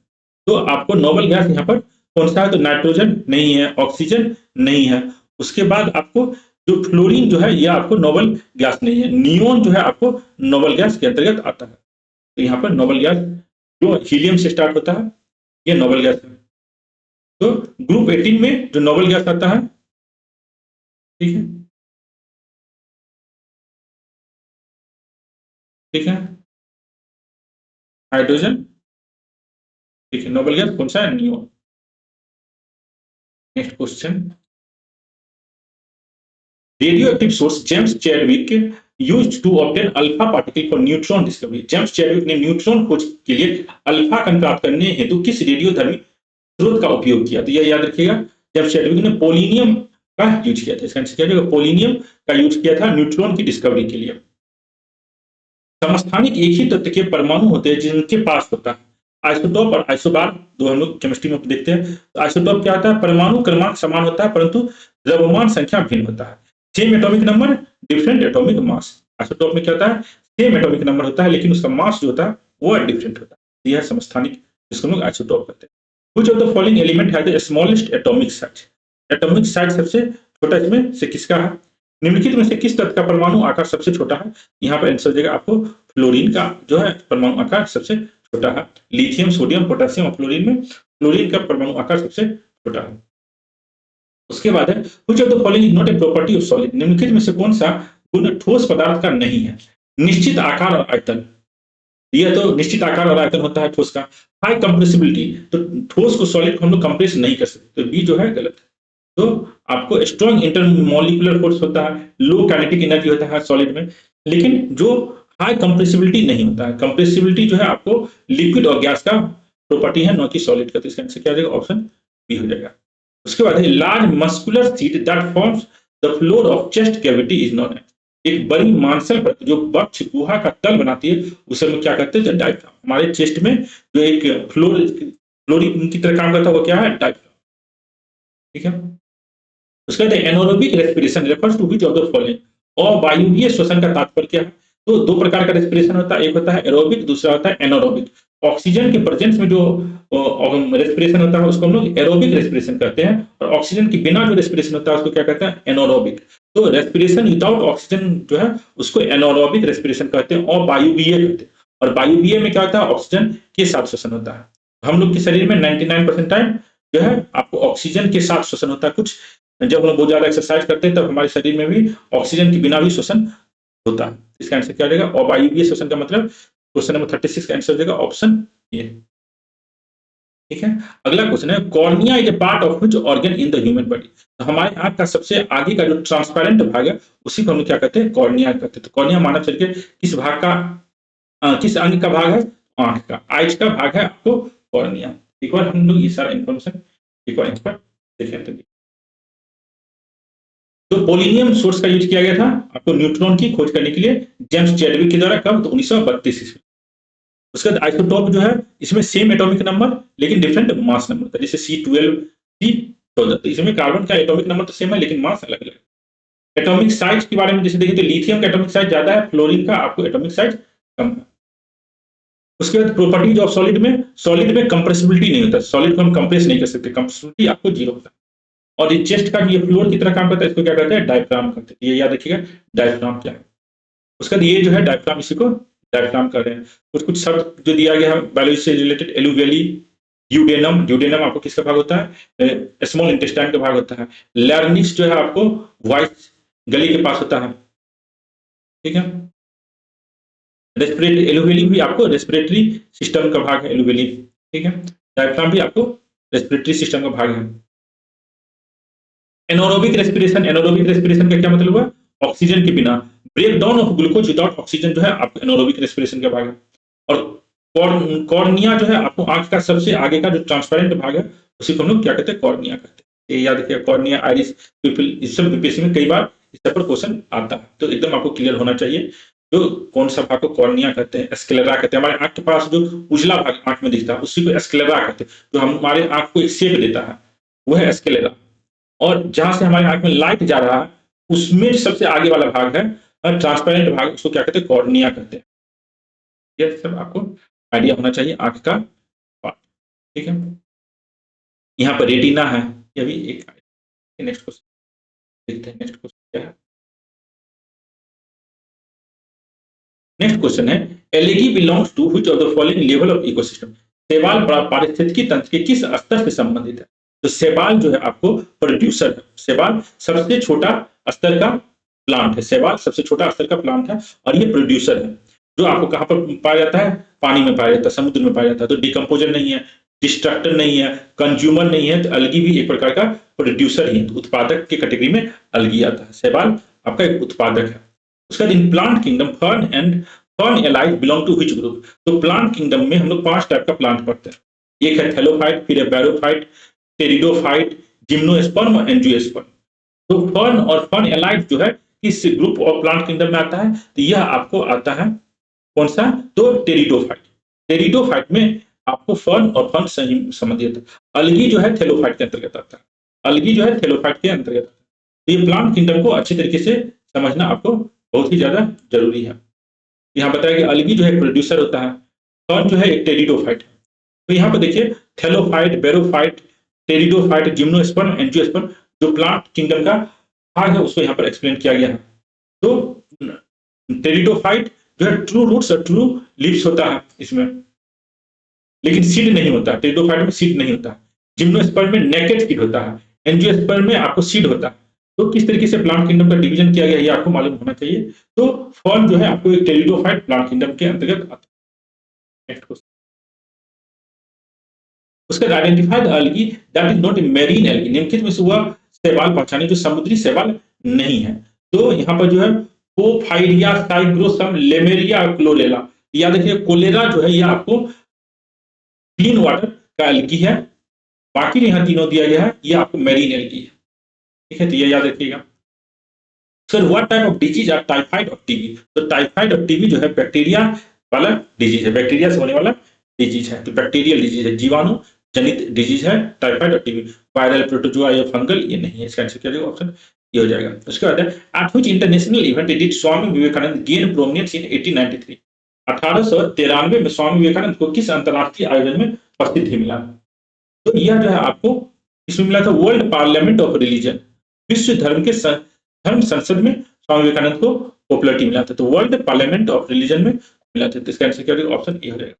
तो आपको नोबल गैस यहाँ पर कौन सा है, तो नाइट्रोजन नहीं है, ऑक्सीजन नहीं है। उसके बाद आपको जो फ्लोरीन जो है, यह आपको नोबल गैस नहीं है। नियोन जो है आपको नोबल गैस के अंतर्गत आता है। तो यहाँ पर नोबल गैस जो हीलियम से स्टार्ट होता है, यह नोबल गैस है। तो ग्रुप 18 में जो नोबल गैस आता है, ठीक है, ठीक है, हाइड्रोजन, ठीक है, नोबल गैस कौन सा है, neon. Next question, radioactive source James Chadwick used to obtain alpha particle for neutron discovery. James Chadwick ने न्यूट्रॉन खोज के लिए अल्फा कण प्राप्त करने हेतु किस रेडियोधर्मी स्रोत का उपयोग किया। तो यह याद रखिएगा, जेम्स चैडविक ने पोलिनियम का यूज किया था। इसका आंसर क्या होगा, पोलिनियम का यूज किया था न्यूट्रॉन की डिस्कवरी के लिए। समस्थानिक एक ही तत्व के परमाणु होते हैं जिनके पास होता है आइसोटोप और आइसोबार, दो हम लोग केमिस्ट्री में देखते हैं। तो आइसोटोप क्या होता है, परमाणु क्रमांक समान होता है परंतु द्रव्यमान संख्या भिन्न होता है। Same atomic number, different atomic mass. Isotope में क्या होता है, सेम एटॉमिक नंबर होता है लेकिन उसका मास जो होता है वो डिफरेंट होता है। यह समस्थानिक, जिसको हम लोग आइसोटोप कहते हैं। Which of the following element has the smallest atomic size. Atomic size सबसे छोटा इसमें से किसका है, निम्नलिखित में से किस तत्व का परमाणु आकार सबसे छोटा है। यहाँ पर आंसर हो जाएगा आपको फ्लोरीन का जो है परमाणु आकार सबसे छोटा है। लिथियम, सोडियम, पोटेशियम और फ्लोरीन में फ्लोरीन का परमाणु आकार सबसे छोटा है। उसके बाद है which of the following is not a property of solid. निम्नलिखित में से कौन सा गुण ठोस पदार्थ का नहीं है। निश्चित आकार और आयतन, यह तो निश्चित आकार और आयतन होता है ठोस का। हाई कंप्रेसिबिलिटी, तो ठोस को सॉलिड को हम लोग कंप्रेस नहीं कर सकते, तो बी जो है गलत है। तो आपको स्ट्रॉन्ग इंटरमोलिकुलर फोर्स होता है, लो काइनेटिक एनर्जी होता है सॉलिड में, लेकिन जो हाई कंप्रेसिबिलिटी नहीं होता है। कंप्रेसिबिलिटी जो है आपको लिक्विड और गैस का प्रॉपर्टी है, न कि सॉलिड का। तो इसका आंसर क्या हो जाएगा, ऑप्शन बी हो जाएगा। उसके बाद है large muscular sheet that forms the floor of chest cavity is known as. एक बड़ी मांसल परत जो वक्ष गुहा का तल बनाती है उसे हम क्या कहते हैं, डायफ्राम। हमारे चेस्ट में जो एक फ्लोरी की तरह काम करता है वो क्या है, डायफ्राम, ठीक है। उसके बाद anaerobic respiration refers to which of the following. अवायवीय श्वसन का तात्पर्य क्या है, तो दो प्रकार का रेस्पिरेशन होता है, एक होता है एरोबिक, दूसरा होता है एनारोबिक। ऑक्सीजन के प्रेजेंस में जो रेस्पिरेशन होता है उसको हम लोग एरोबिक रेस्पिरेशन कहते हैं, और ऑक्सीजन के बिना जो रेस्पिरेशन होता है उसको क्या कहते हैं, एनारोबिक। तो रेस्पिरेशन विदाउट ऑक्सीजन जो है उसको एनारोबिक रेस्पिरेशन कहते हैं और वायुवीय कहते हैं। और वायुवीय में क्या होता है, ऑक्सीजन के साथ श्वसन होता है। हम लोग के शरीर में 99% टाइम जो है आपको ऑक्सीजन के साथ श्वसन होता है। कुछ जब हम लोग बहुत ज्यादा एक्सरसाइज करते हैं तब हमारे शरीर में भी ऑक्सीजन के बिना भी श्वसन होता है। इसका आंसर क्या हो जाएगा, अवायवीय श्वसन का मतलब क्वेश्चन नंबर 36 का आंसर हो जाएगा ऑप्शन ए, ठीक है। अगला क्वेश्चन है cornea is a part of which organ in the human body. तो हमारे आंख का सबसे आगे का जो ट्रांसपेरेंट भाग है उसी को हम क्या कहते हैं, कॉर्निया कहते हैं। तो कॉर्निया मानव शरीर के किस भाग का किस अंग का भाग है, आंख का, आइज का भाग है आपको कॉर्निया। एक बार हम लोग ये सारा इंफॉर्मेशन एक बार इस पर देखें। तो पोलिनियम सोर्स का यूज किया गया था आपको न्यूट्रॉन की खोज करने के लिए जेम्स चैडविक के द्वारा, कब? तो 1932 ईस्वी। उसके बाद आइसोटोप जो है इसमें सेम एटॉमिक नंबर लेकिन डिफरेंट मास नंबर था, जैसे C12 C14। तो इसमें कार्बन का एटॉमिक नंबर तो सेम है लेकिन मास अलग अलग। एटॉमिक साइज के बारे में जैसे देखिए तो लिथियम का एटॉमिक साइज ज्यादा है, फ्लोरीन का आपको एटॉमिक साइज कम है। उसके बाद प्रॉपर्टीज ऑफ सॉलिड में कंप्रेसिबिलिटी नहीं होता, सॉलिड को हम कंप्रेस नहीं कर सकते, कंप्रेसिबिलिटी आपको जीरो होता है। और ये चेस्ट का ये फ्लोर की तरह काम करता है, इसको क्या कहते हैं? डायफ्राम कहते हैं। ये याद रखिएगा डायफ्राम क्या है। उसके बाद ये जो है डायफ्राम, इसी को डायफ्राम कर रहे हैं। कुछ कुछ शब्द जो दिया गया है बायोलॉजी से रिलेटेड, एलुवेली, ड्यूडेनम, ड्यूडेनम आपको किसका भाग होता है? स्मॉल इंटेस्टाइन का भाग होता है। लैरिंक्स जो है आपको वॉइस गले के पास होता है, ठीक है। रेस्पिरेटरी, एलुवेली भी आपको रेस्पिरेटरी सिस्टम का भाग है, एलुवेली, ठीक है। डायफ्राम भी आपको रेस्पिरेटरी सिस्टम का भाग है। एनारोबिक रेस्पिरेशन का क्या मतलब हुआ? ऑक्सीजन के बिना, break down of glucose without oxygen जो है आपको एनारोबिक रेस्पिरेशन का भाग है। और कॉर्निया जो है आपको आंख का सबसे आगे का जो ट्रांसपेरेंट भाग है उसी को हम लोग क्या कहते हैं? कॉर्निया कहते हैं। ये याद रखिए, कॉर्निया, आइरिस पिपल, इस सब यूपीएससी में कई बार इस पर क्वेश्चन आता है, तो एकदम आपको क्लियर होना चाहिए। जो कौन सा भाग को कॉर्निया कहते हैं, स्क्लेरा कहते हैं। हमारे आंख के पास जो उजला भाग आंख में दिखता है उसी को स्क्लेरा कहते हैं, जो हमारे आंख को एक शेप देता है वो है स्क्लेरा। और जहां से हमारे आंख में लाइट जा रहा है उसमें सबसे आगे वाला भाग है ट्रांसपेरेंट भाग, उसको क्या कहते हैं? कॉर्निया कहते हैं। ये सब आपको आइडिया होना चाहिए आंख का पार्ट, ठीक है। यहाँ पर रेटिना है, ये भी एक। नेक्स्ट क्वेश्चन देखते हैं, नेक्स्ट क्वेश्चन क्या है। नेक्स्ट क्वेश्चन है, algae belongs to which of the following level of ecosystem? शैवाल पारिस्थितिकी तंत्र के किस स्तर से संबंधित है? तो शैवाल जो है आपको प्रोड्यूसर है। शैवाल सबसे छोटा स्तर का प्लांट है, शैवाल सबसे छोटा स्तर का प्लांट है और ये प्रोड्यूसर है। जो आपको कहां पर पाया जाता है? पानी में पाया जाता है, समुद्र में पाया जाता है। तो डिकम्पोजर नहीं है, डिस्ट्रक्टर नहीं है, कंज्यूमर नहीं है, तो अलगी भी एक प्रकार का प्रोड्यूसर ही है। तो उत्पादक की कैटेगरी में अलगी आता है। शैवाल आपका एक उत्पादक है। उसका in plant kingdom fern alive belong to which group? तो प्लांट किंगडम में हम लोग 5 टाइप का प्लांट पढ़ते हैं। एक है थैलोफाइट, फिर है बैरोफाइट, टेरिडोफाइट, जिम्नोस्पर्म और एंजियोस्पर्म। तो फर्न और फर्न एलाइव जो है किस ग्रुप ऑफ प्लांट किंगडम में आता है? तो यह आपको आता है कौन सा? तो टेरिडोफाइट। टेरिडोफाइट में आपको फर्न और फर्न संबंधित है। अलगी जो है थैलोफाइट के अंतर्गत आता है, अलगी जो है थैलोफाइट के अंतर्गत आता है। तो ये प्लांट किंगडम को अच्छे तरीके से समझना आपको बहुत ही ज्यादा जरूरी है। यहाँ बताया कि अलगी जो है प्रोड्यूसर होता है, फर्न जो है एक टेरिडोफाइट। तो यहाँ पर देखिए थैलोफाइट, बैरोफाइट, टेरिडोफाइट, जिम्नोस्पर्म, एंजियोस्पर्म जो प्लांट किंगडम का भाग है उसको यहाँ पर एक्सप्लेन किया गया है। तो टेरिडोफाइट जो है ट्रू रूट्स और ट्रू लीव्स होता है इसमें, लेकिन सीड नहीं होता। टेरिडोफाइट में सीड नहीं होता। जिम्नोस्पर्म में नेकेड सीड होता है, एंजियोस्पर्म में आपको सीड होता है। तो किस तरीके से प्लांट किंगडम का डिवीजन किया गया है ये आपको मालूम होना चाहिए। तो फर्न जो है आपको एक टेरिडोफाइट प्लांट किंगडम के अंतर्गत आता है। नेक्स्ट क्वेश्चन, उसका identify the algae that is not a marine algae. निम्नलिखित में से हुआ शैवाल पहचाने जो समुद्री शैवाल नहीं है। तो यहाँ पर जो है पोफाइरिया, साइग्रोसम, लेमेरिया, क्लोरेला। याद रखिए कोलेरा जो है ये आपको क्लीन वाटर का एल्गी है, बाकी यहाँ तीनों दिया गया है ये आपको मैरीन एल्गी है, ठीक है। तो ये याद रखिएगा। Sir what type of disease are typhoid और टीबी? तो टाइफाइड और टीबी जो है बैक्टीरिया वाला डिजीज है, बैक्टीरिया से होने वाला डिजीज है। तो बैक्टीरियल डिजीज है, जीवाणु जनित डिजीज है टाइफाइड और टीबी। वायरल, प्रोटोजोआ या फंगल ये नहीं है। इसका आंसर क्या होगा? ऑप्शन ये हो जाएगा। उसके बाद at which international event did Swami Vivekananda gain prominence in 1893? 1893 में स्वामी विवेकानंद को किस अंतरराष्ट्रीय आयोजन में प्रसिद्धि मिला? तो यह जो है आपको इसमें मिला था वर्ल्ड पार्लियामेंट ऑफ रिलीजन, विश्व धर्म संसद में स्वामी विवेकानंद को पॉपुलरिटी मिला था। तो वर्ल्ड पार्लियामेंट ऑफ रिलीजन में मिला था। तो इसका आंसर क्या होगा? ऑप्शन ए हो जाएगा।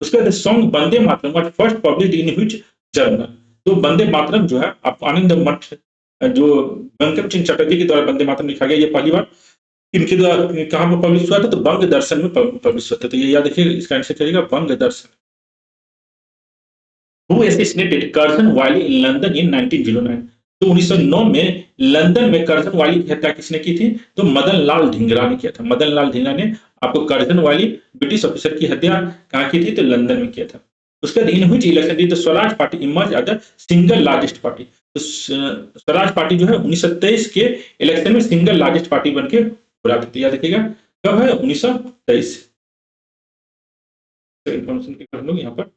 उसके बाद song Vande Mataram was first published in which journal? तो वंदे मातरम जो है आप आनंद मठ जो बंकिम चंद्र चटर्जी के द्वारा वंदे मातरम लिखा गया, ये पहली बार इनके द्वारा कहां पर पब्लिश हुआ था? तो बंग दर्शन में पब्लिश हुआ था। तो ये याद रखिए, इसका आंसर क्या होगा? बंग दर्शन। Who assassinated Curzon Wily in London in 1909? तो 1909 में लंदन में करजन वाली की हत्या किसने की थी? तो मदन लाल ढींगरा ने किया था। मदन लाल ढींगरा ने आपको करजन वाली ब्रिटिश ऑफिसर की हत्या कहाँ की थी? तो लंदन में किया था। उसके बाद in which election did the Swaraj Party emerge as the single largest party? तो स्वराज पार्टी जो है 1923 के इलेक्शन में सिंगल लार्जेस्ट पार्टी बन के उभरा थी। याद रखिएगा कब है? 1923। इन्फॉर्मेशन के कर लो यहाँ पर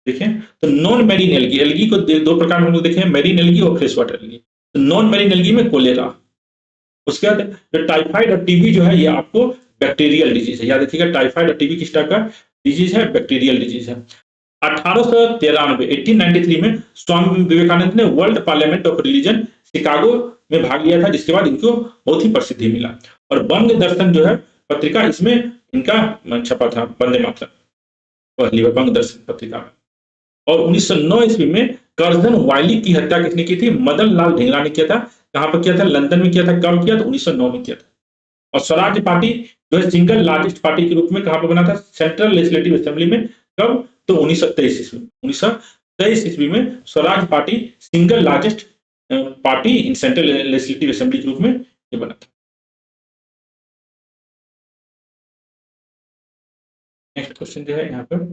देखें। तो नॉन मैरीन एल्गी, एल्गी को दो प्रकार में हम लोग देखें, मैरीन एल्गी और फ्रेश वाटर एल्गी। तो नॉन मैरीन एल्गी में कोलेरा, उसके बाद जो टाइफाइड और टीबी जो है ये आपको बैक्टीरियल डिजीज है। याद रखिएगा टाइफाइड और टीबी किस टाइप का डिजीज है? बैक्टीरियल डिजीज है। 1893 1893 में स्वामी विवेकानंद ने world parliament of religion Chicago में भाग लिया था, जिसके बाद इनको बहुत ही प्रसिद्धि मिला। और बंग दर्शन जो है पत्रिका, इसमें इनका छपा था वंदे मातरम, पहली बार बंग दर्शन पत्रिका में। और 1909 ईस्वी में करजन वायली की हत्या किसने की थी? मदन लाल ढींगरा ने किया था। कहां पर किया था? लंदन में किया था। कब किया? तो 1909 में किया था। और स्वराज पार्टी जो है सिंगल लार्जेस्ट पार्टी के रूप में कहां पर बना था? सेंट्रल लेजिस्लेटिव असेंबली में। कब? तो 1923 ईस्वी में। 1923 ईस्वी में Swaraj party single largest party in central legislative assembly के रूप में ये बना था। नेक्स्ट क्वेश्चन जो है यहाँ पर,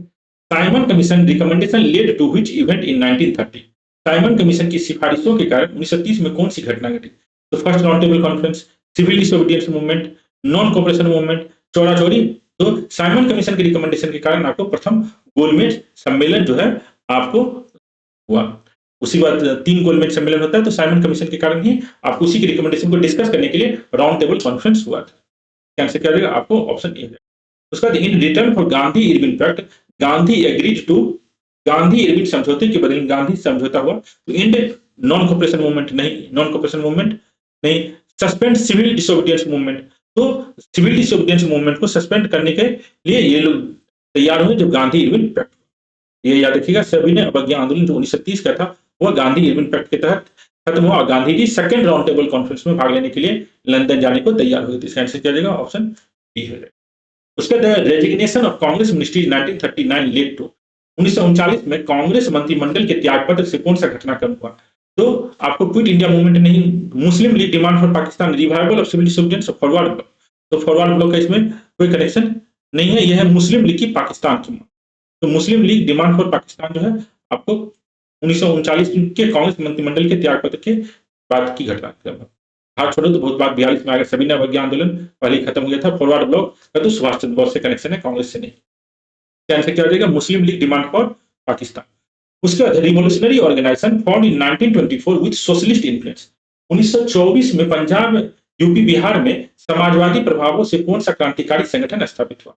Simon Commission recommendation led to which event in 1930? Simon Commission की सिफारिशों के कारण 1930 में कौन सी घटना घटी? तो first round table conference, civil disobedience movement, non cooperation movement, Chaura Chauri. तो साइमन कमीशन के रिकमेंडेशन के कारण आपको प्रथम गोलमेज सम्मेलन जो है आपको हुआ। उसी बाद 3 गोलमेज सम्मेलन होता है, तो साइमन कमीशन के कारण ही आपको उसी की रिकमेंडेशन को डिस्कस करने के लिए राउंड टेबल कॉन्फ्रेंस हुआ था। आंसर क्या हो जाएगा? आपको ऑप्शन ए है। उसका in return for Gandhi Irwin pact, Gandhi agreed to, Gandhi Irwin समझौते के बदले गांधी समझौता हुआ तो इंड नॉन कोऑपरेशन मूवमेंट नहीं, नॉन कोऑपरेशन मूवमेंट नहीं, सस्पेंड सिविल डिसोबीडियंस मूवमेंट। तो सिविल डिसोबीडियंस मूवमेंट को सस्पेंड करने के लिए ये लोग तैयार हुए जब गांधी इरविन पैक्ट। ये याद रखिएगा सभी ने अवज्ञा आंदोलन जो 1930 का था वह गांधी इरविन पैक्ट के तहत खत्म हुआ। Gandhi ji second round table conference में भाग लेने के लिए लंदन जाने को तैयार हुए थे। इसका आंसर क्या हो जाएगा? ऑप्शन बी हो जाएगा। उसके बाद resignation of Congress ministry 1939 led to, 1939 में कांग्रेस मंत्रिमंडल के त्यागपत्र से कौन सा घटनाक्रम हुआ? तो आपको क्विट इंडिया मूवमेंट नहीं, Muslim league demand for Pakistan, revival of civil disobedience, Forward Bloc. तो फॉरवर्ड ब्लॉक का इसमें कोई कनेक्शन नहीं है, यह है मुस्लिम लीग की पाकिस्तान की मांग। तो मुस्लिम लीग डिमांड फॉर पाकिस्तान जो है आपको 1939 के कांग्रेस मंत्रिमंडल के त्यागपत्र के बाद की घटनाक्रम है। हाथ छोड़ो तो बहुत बात 42 में आ गया, सभी ने अवज्ञा आंदोलन पहले ही खत्म हो गया था। फॉरवर्ड ब्लॉक का तो सुभाष चंद्र बोस से कनेक्शन है, कांग्रेस से नहीं। आंसर क्या हो जाएगा? Muslim league demand for Pakistan. उसके बाद revolutionary organisation form in 1924 with socialist influence, 1924 में पंजाब यूपी बिहार में समाजवादी प्रभावों से कौन सा क्रांतिकारी संगठन स्थापित हुआ?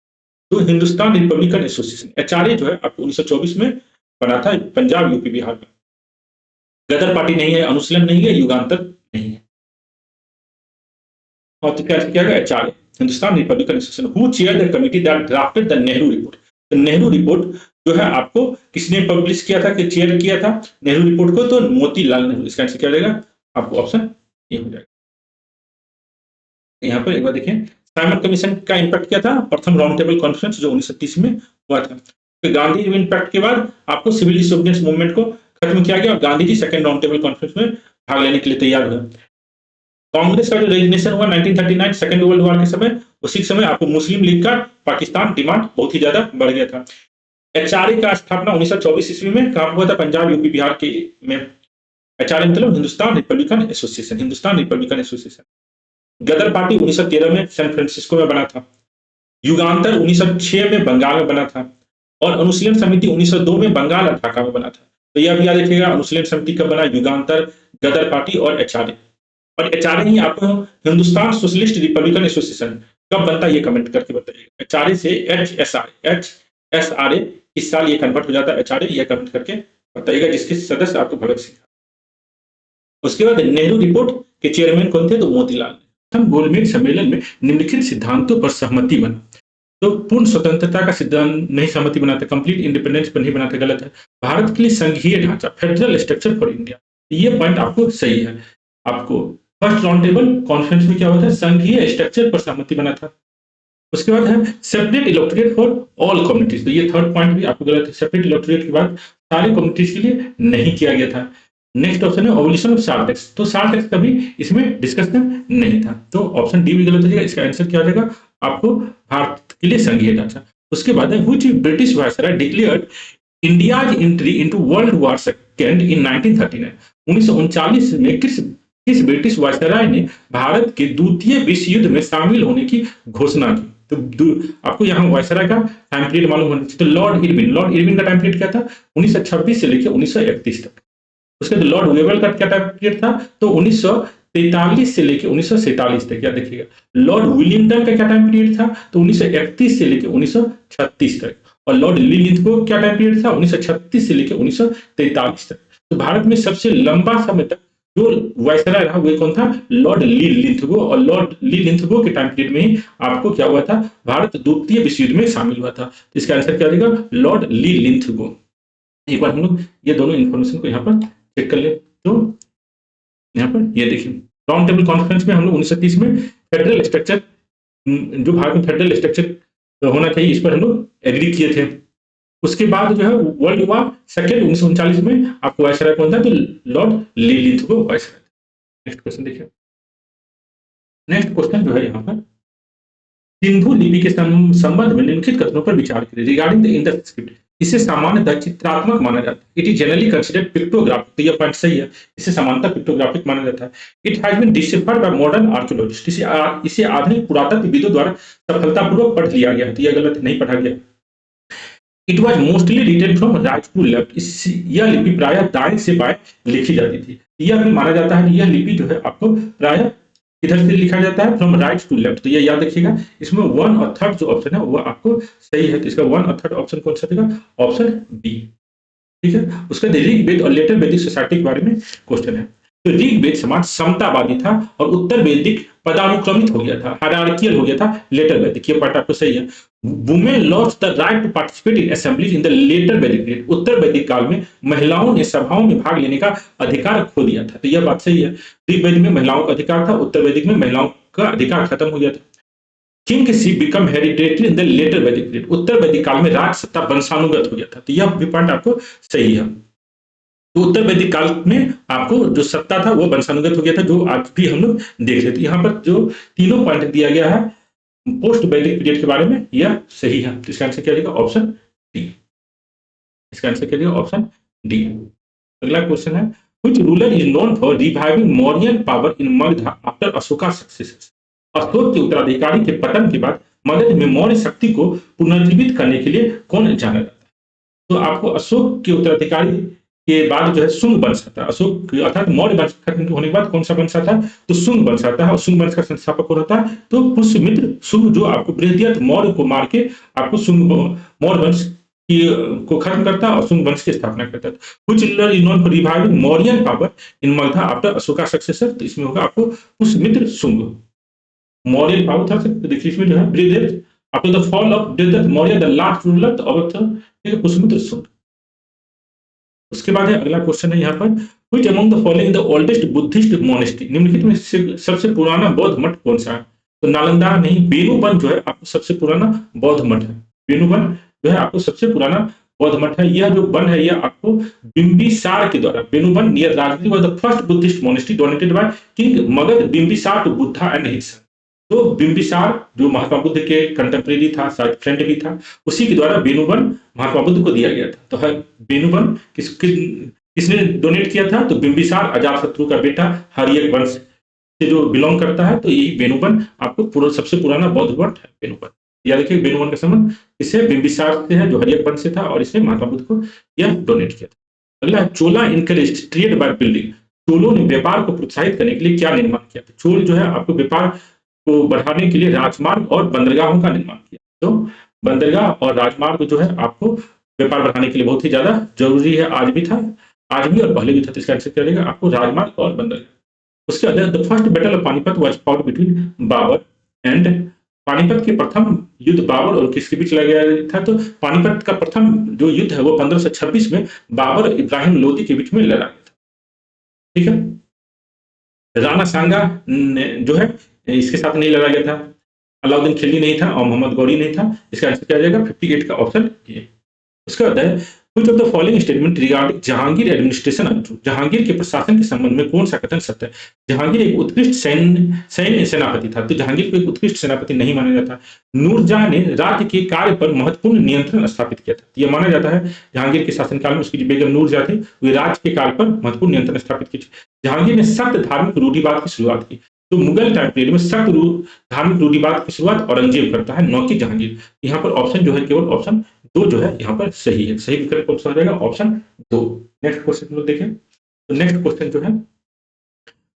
तो हिंदुस्तान रिपब्लिकन एसोसिएशन, एचआरए जो है आपको 1924 में बना था पंजाब यूपी बिहार में। गदर पार्टी नहीं है, अनुशीलन नहीं है, युगांतर नहीं है। और तो क्या गया? HRA, Hindustan Republican association. Who chair the committee that drafted the Nehru report? तो नेहरू रिपोर्ट जो है आपको किसने पब्लिश किया था, कि चेयर किया था नेहरू रिपोर्ट को? तो मोतीलाल नेहरू। इसका आंसर क्या हो जाएगा? आपको ऑप्शन ए हो जाएगा। यहाँ पर एक बार देखें, साइमन कमीशन का इंपैक्ट क्या था? प्रथम राउंड टेबल कॉन्फ्रेंस जो 1930 में हुआ था। तो गांधी इंपैक्ट के बाद आपको सिविल डिसोबीडियंस मूवमेंट को खत्म किया गया और Gandhi ji second round table conference में भाग लेने के लिए तैयार हुए। कांग्रेस का जो रेजिग्नेशन हुआ 1939 सेकंड वर्ल्ड वॉर के समय, उसी समय आपको मुस्लिम लीग का पाकिस्तान डिमांड बहुत ही ज्यादा बढ़ गया था। एचआरए का स्थापना 1924 ईस्वी में कहां हुआ था? पंजाब यूपी बिहार के में। एचआरए मतलब हिंदुस्तान रिपब्लिकन एसोसिएशन, हिंदुस्तान रिपब्लिकन एसोसिएशन। गदर पार्टी 1913 में सैन फ्रांसिस्को में बना था। युगांतर 1906 में बंगाल में बना था। और अनुशीलन समिति 1902 में बंगाल और ढाका में बना था। तो यह भी याद रखिएगा अनुशीलन समिति कब बना? युगांतर, गदर पार्टी और एचआरए। और एचआरए ही आपको हिंदुस्तान सोशलिस्ट रिपब्लिकन एसोसिएशन कब बनता है ये कमेंट करके बताइएगा। एचआरए से एचएसआरए इस साल ये कन्वर्ट हो जाता है एचआरए, ये कमेंट करके बताइएगा, जिसके सदस्य आपको भगत सिंह। उसके बाद नेहरू रिपोर्ट के चेयरमैन कौन थे? तो मोतीलाल। गोलमेज सम्मेलन में निम्नलिखित सिद्धांतों पर सहमति बना। तो पूर्ण स्वतंत्रता का सिद्धांत नहीं सहमति बनाते, कंप्लीट इंडिपेंडेंस पर नहीं बनाते, गलत है। भारत के लिए संघीय ढांचा, फेडरल स्ट्रक्चर फॉर इंडिया, ये पॉइंट आपको सही है। आपको फर्स्ट राउंड टेबल कॉन्फ्रेंस में क्या होता है? संघीय स्ट्रक्चर पर सहमति बना था। उसके बाद है separate electorate for all communities, तो ये थर्ड पॉइंट भी आपको गलत है। सेपरेट इलेक्टोरेट के बाद सारे कम्युनिटीज के लिए नहीं किया गया था। नेक्स्ट ऑप्शन है ओवल्यूशन ऑफ साल्ट टैक्स। तो साल्ट टैक्स कभी इसमें डिस्कशन नहीं था, तो ऑप्शन डी भी गलत हो जाएगा। इसका आंसर क्या हो जाएगा आपको भारत के लिए संघीय ढांचा। उसके बाद है which British viceroy declared India's entry into world war second in 1939। 1939 में किस ब्रिटिश वायसराय ने भारत के द्वितीय विश्व युद्ध में शामिल होने की घोषणा की। तो आपको यहाँ वायसराय का टाइम पीरियड मालूम होना चाहिए। तो लॉर्ड इरविन का टाइम पीरियड क्या था, 1926 से लेकर 1931 तक। उसके बाद लॉर्ड वेवल का क्या टाइम पीरियड था, तो 1943 से लेकर 1947 तक। याद रखिएगा। लॉर्ड विलियमटन का क्या टाइम पीरियड था, तो 1931 से लेकर 1936 तक। और लॉर्ड लिलिथगो क्या टाइम पीरियड था, 1936 से लेकर 1943 तक। तो भारत में सबसे लंबा समय तक जो वायसराय रहा वो कौन था, लॉर्ड लिलिथगो। और लॉर्ड लिलिथगो के टाइम पीरियड में ही आपको क्या हुआ था, भारत द्वितीय विश्व युद्ध में शामिल हुआ था। तो इसका आंसर क्या रहेगा, लॉर्ड लिलिथगो। एक बार हम लोग ये दोनों इंफॉर्मेशन को यहाँ पर चेक कर ले। तो यहाँ पर ये देखिए, राउंड टेबल कॉन्फ्रेंस में हम लोग 1930 में फेडरल स्ट्रक्चर, जो भारत में फेडरल स्ट्रक्चर होना चाहिए, इस पर हम लोग एग्री किए थे। उसके बाद जो है वर्ल्ड वॉर सेकेंड 1939 में आपको वायसराय कौन था, तो लॉर्ड लिलिथगो वायसराय। नेक्स्ट क्वेश्चन देखिए। नेक्स्ट क्वेश्चन जो है यहाँ पर सिंधु लिपि के संबंध में निम्नलिखित कथनों पर विचार करें रिगार्डिंग द इंडस स्क्रिप्ट। इसे सामान्यतः चित्रात्मक माना जाता है। It is generally considered pictographic. तो यह पॉइंट सही है, इसे सामान्यतः पिक्टोग्राफिक माना जाता है। It has been deciphered by modern archaeologist. इसे आधुनिक पुरातत्वविदों द्वारा सफलतापूर्वक पढ़ लिया गया है। तो यह गलत नहीं पढ़ा गया। It was mostly written from right to left. यह लिपि प्रायः दाएं से बाएं लिखी जाती थी। यह भी माना जाता है कि यह लिपि जो है आपको प्रायः किधर से लिखा जाता है, फ्रॉम राइट टू लेफ्ट। तो ये याद रखिएगा। इसमें 1 और 3 जो ऑप्शन है वो आपको सही है। तो इसका 1 और 3 ऑप्शन कौन सा देगा, ऑप्शन बी। ठीक है। उसके बाद ऋग्वेद और लेटर वैदिक सोसाइटी के बारे में क्वेश्चन है। तो ऋग्वेद समाज समतावादी था और उत्तर वैदिक पदानुक्रमित हो गया था, हायरार्कियल हो गया था। लेटर वैदिक, ये पार्ट आपको सही है। Women lost the right to participate in assemblies in the later Vedic period. उत्तर वैदिक काल में महिलाओं ने सभाओं में भाग लेने का अधिकार खो दिया था। तो यह बात सही है। ऋग्वेद में महिलाओं का अधिकार था, उत्तर वैदिक में महिलाओं का अधिकार खत्म हो गया था। Kingship become hereditary in the later Vedic period. उत्तर वैदिक काल में राज सत्ता वंशानुगत हो गया था। तो यह भी पॉइंट आपको सही है। तो उत्तर वैदिक काल में आपको जो सत्ता था वो वंशानुगत हो गया था, जो आज भी हम लोग देख लेते हैं। यहाँ पर जो तीनों पॉइंट दिया गया है पोस्ट वैदिक पीरियड के बारे में, यह सही है। तो इसका आंसर क्या रहेगा, ऑप्शन डी। इसका आंसर क्या रहेगा, ऑप्शन डी। अगला क्वेश्चन है which ruler is known for reviving Mauryan power in Magadh after Ashoka successors. Ashok के उत्तराधिकारी के पतन के बाद मगध में मौर्य शक्ति को पुनर्जीवित करने के लिए कौन जाना जाता है। तो आपको अशोक के उत्तराधिकारी के बाद जो है शुंग वंश आता है। अशोक अर्थात मौर्य वंश खत्म होने के बाद कौन सा वंश आता है, तो शुंग वंश आता है। और शुंग वंश का संस्थापक कौन होता है, तो पुष्यमित्र शुंग, जो आपको बृहद्रथ मौर्य को मार के आपको शुंग मौर्य वंश को खत्म करता है और शुंग वंश की स्थापना करता है। Which ruler is known for reviving Mauryan power in Magadh after Ashoka successor. तो इसमें होगा आपको पुष्यमित्र शुंग। मौर्यन पावर था, देखिए इसमें जो है Brihadratha after the fall of Brihadratha Maurya the last ruler of Pushyamitra Shunga. उसके बाद है अगला क्वेश्चन है यहाँ पर which among the following the oldest Buddhist monastery. निम्नलिखित में से सबसे पुराना बौद्ध मठ कौन सा है। तो नालंदा नहीं, बेनुबन जो है आपको सबसे पुराना बौद्ध मठ है। बेनुबन जो है आपको सबसे पुराना बौद्ध मठ है। यह जो वन है यह आपको बिंबिसार के द्वारा, बेनुबन near Rajgir was the first Buddhist monastery donated by king Magadha Bimbisara to Buddha and his son. तो बिंबिसार जो महात्मा बुद्ध के कंटेम्परेरी था, शायद फ्रेंड भी था, उसी के द्वारा बेनुबन महात्मा बुद्ध को दिया गया था। तो है बेनुबन किसने डोनेट किया था, तो बिंबिसार अजातशत्रु का बेटा हर्यक वंश से जो बिलोंग करता है। तो यही बेनुबन आपको सबसे पुराना बौद्ध मठ है बेनुबन। याद रखिए बेनुबन का संबंध इससे बिंबिसार से है जो हर्यक वंश से था और इसने महात्मा बुद्ध को यह डोनेट किया था। अगला है चोला इनकरेज्ड ट्रेड बाय बिल्डिंग। चोलों ने व्यापार को प्रोत्साहित करने के लिए क्या निर्माण किया। तो चोल जो है आपको व्यापार को बढ़ाने के लिए राजमार्ग और बंदरगाहों का निर्माण किया। तो बंदरगाह और राजमार्ग जो है आपको व्यापार बढ़ाने के लिए बहुत ही ज्यादा जरूरी है। आज भी था, आज भी और पहले भी था। तो इसका आंसर क्या रहेगा, आपको राजमार्ग और बंदरगाह। उसके बाद the first battle of Panipat was fought between Babur and. Panipat के प्रथम युद्ध बाबर और किसके बीच लड़ा गया था। तो पानीपत का प्रथम जो युद्ध है वो 1526 में बाबर और इब्राहिम लोदी के बीच में लड़ा गया था। ठीक है। राणा सांगा जो है इसके साथ नहीं लड़ा गया था। अलाउद्दीन खिलजी नहीं था और मोहम्मद गौरी नहीं था। इसका आंसर क्या आ जाएगा, 58 का ऑप्शन ये। उसके बाद है Which of the following statement regarding Jahangir administration are true? Jahangir के प्रशासन के संबंध में कौन सा कथन सत्य है? जहांगीर एक उत्कृष्ट सैन्य सेनापति था, तो जहांगीर को एक उत्कृष्ट सेनापति नहीं माना जाता। नूरजहां ने राज्य के कार्य पर महत्वपूर्ण नियंत्रण स्थापित किया था, यह माना जाता है जहांगीर के शासनकाल में उसकी जो बेगम नूरजहां थी वे राज्य के कार्य पर महत्वपूर्ण नियंत्रण स्थापित की। जहांगीर ने सख्त धार्मिक रूढ़िवाद की शुरुआत की, तो मुगल टाइम पीरियड में सख्त धार्मिक रूढ़िवाद की शुरुआत औरंगजेब करता है, न कि जहांगीर। यहाँ पर ऑप्शन जो है केवल ऑप्शन 2 जो है यहाँ पर सही है। सही विकल्प कौन सा हो जाएगा? ऑप्शन 2। नेक्स्ट क्वेश्चन लोग देखें, तो नेक्स्ट क्वेश्चन जो है,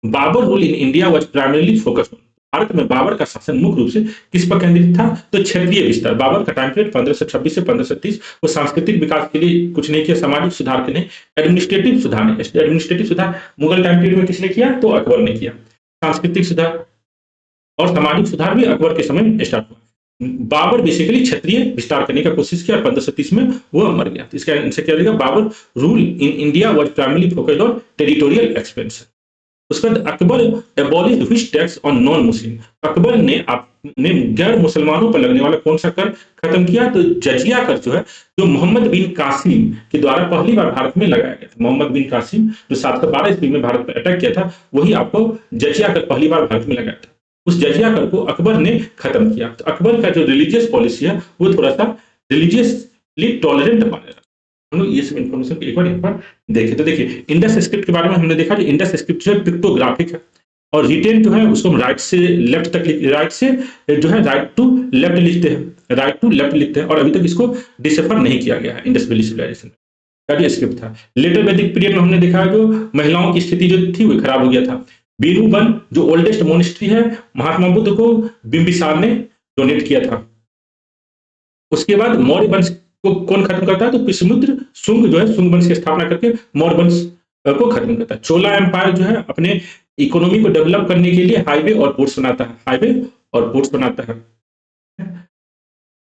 Babur rule in India was primarily focused on. भारत में बाबर का शासन मुख्य रूप से किस पर केंद्रित था? तो क्षेत्रीय विस्तार। बाबर का टाइम पीरियड 1526 से 1530। वो सांस्कृतिक विकास के लिए कुछ नहीं किया, सामाजिक सुधार के नहीं, एडमिनिस्ट्रेटिव सुधार ने। एडमिनिस्ट्रेटिव सुधार मुगल टाइम पीरियड में किसने किया? तो अकबर ने किया। सांस्कृतिक सुधार और सामाजिक सुधार भी अकबर के समय स्टार्ट हुआ। बाबर बेसिकली क्षेत्रीय विस्तार करने का कोशिश किया, 1530 में वो मर गया। तो इसका आंसर क्या रहेगा? Babur rule in India was primarily focused on territorial expansion. उसके बाद Akbar abolished which tax on non Muslim. Akbar ने गैर मुसलमानों पर लगने वाला कौन सा कर खत्म किया? तो जजिया कर जो है, जो मोहम्मद बिन कासिम के द्वारा पहली बार भारत में लगाया गया था। मोहम्मद बिन कासिम जो 712 ईस्वी में भारत पर अटैक किया था, वही आपको जजिया कर पहली बार भारत में लगाया था। उस जजिया कर को अकबर ने खत्म किया। तो अकबर का जो रिलीजियस पॉलिसी है वो थोड़ा सा रिलीजियसली टॉलरेंट माना जाता है। हम लोग ये सब इन्फॉर्मेशन एक बार यहाँ पर देखें, तो देखिए इंडस स्क्रिप्ट के बारे में हमने देखा जो इंडस स्क्रिप्ट जो है पिक्टोग्राफिक है, और रिटेन जो है उसको हम राइट से लेफ्ट तक राइट से जो है राइट टू लेफ्ट लिखते हैं, राइट टू लेफ्ट लिखते हैं, और अभी तक इसको डिसेफर नहीं किया गया है इंडस वैली सिविलाइजेशन का जो स्क्रिप्ट था। लेटर वैदिक पीरियड में हमने देखा जो महिलाओं की स्थिति जो थी वो खराब हो गया था। बीरूबन जो ओल्डेस्ट मोनेस्ट्री है, महात्मा बुद्ध को बिंबिसार ने डोनेट किया था। उसके बाद मौर्य वंश को कौन खत्म करता है? तो पुष्यमित्र शुंग जो है शुंग वंश की स्थापना करके मौर्य वंश को खत्म करता है। चोला एम्पायर जो है अपने इकोनॉमी को डेवलप करने के लिए हाईवे और पोर्ट्स बनाता है, हाईवे और पोर्ट्स बनाता है।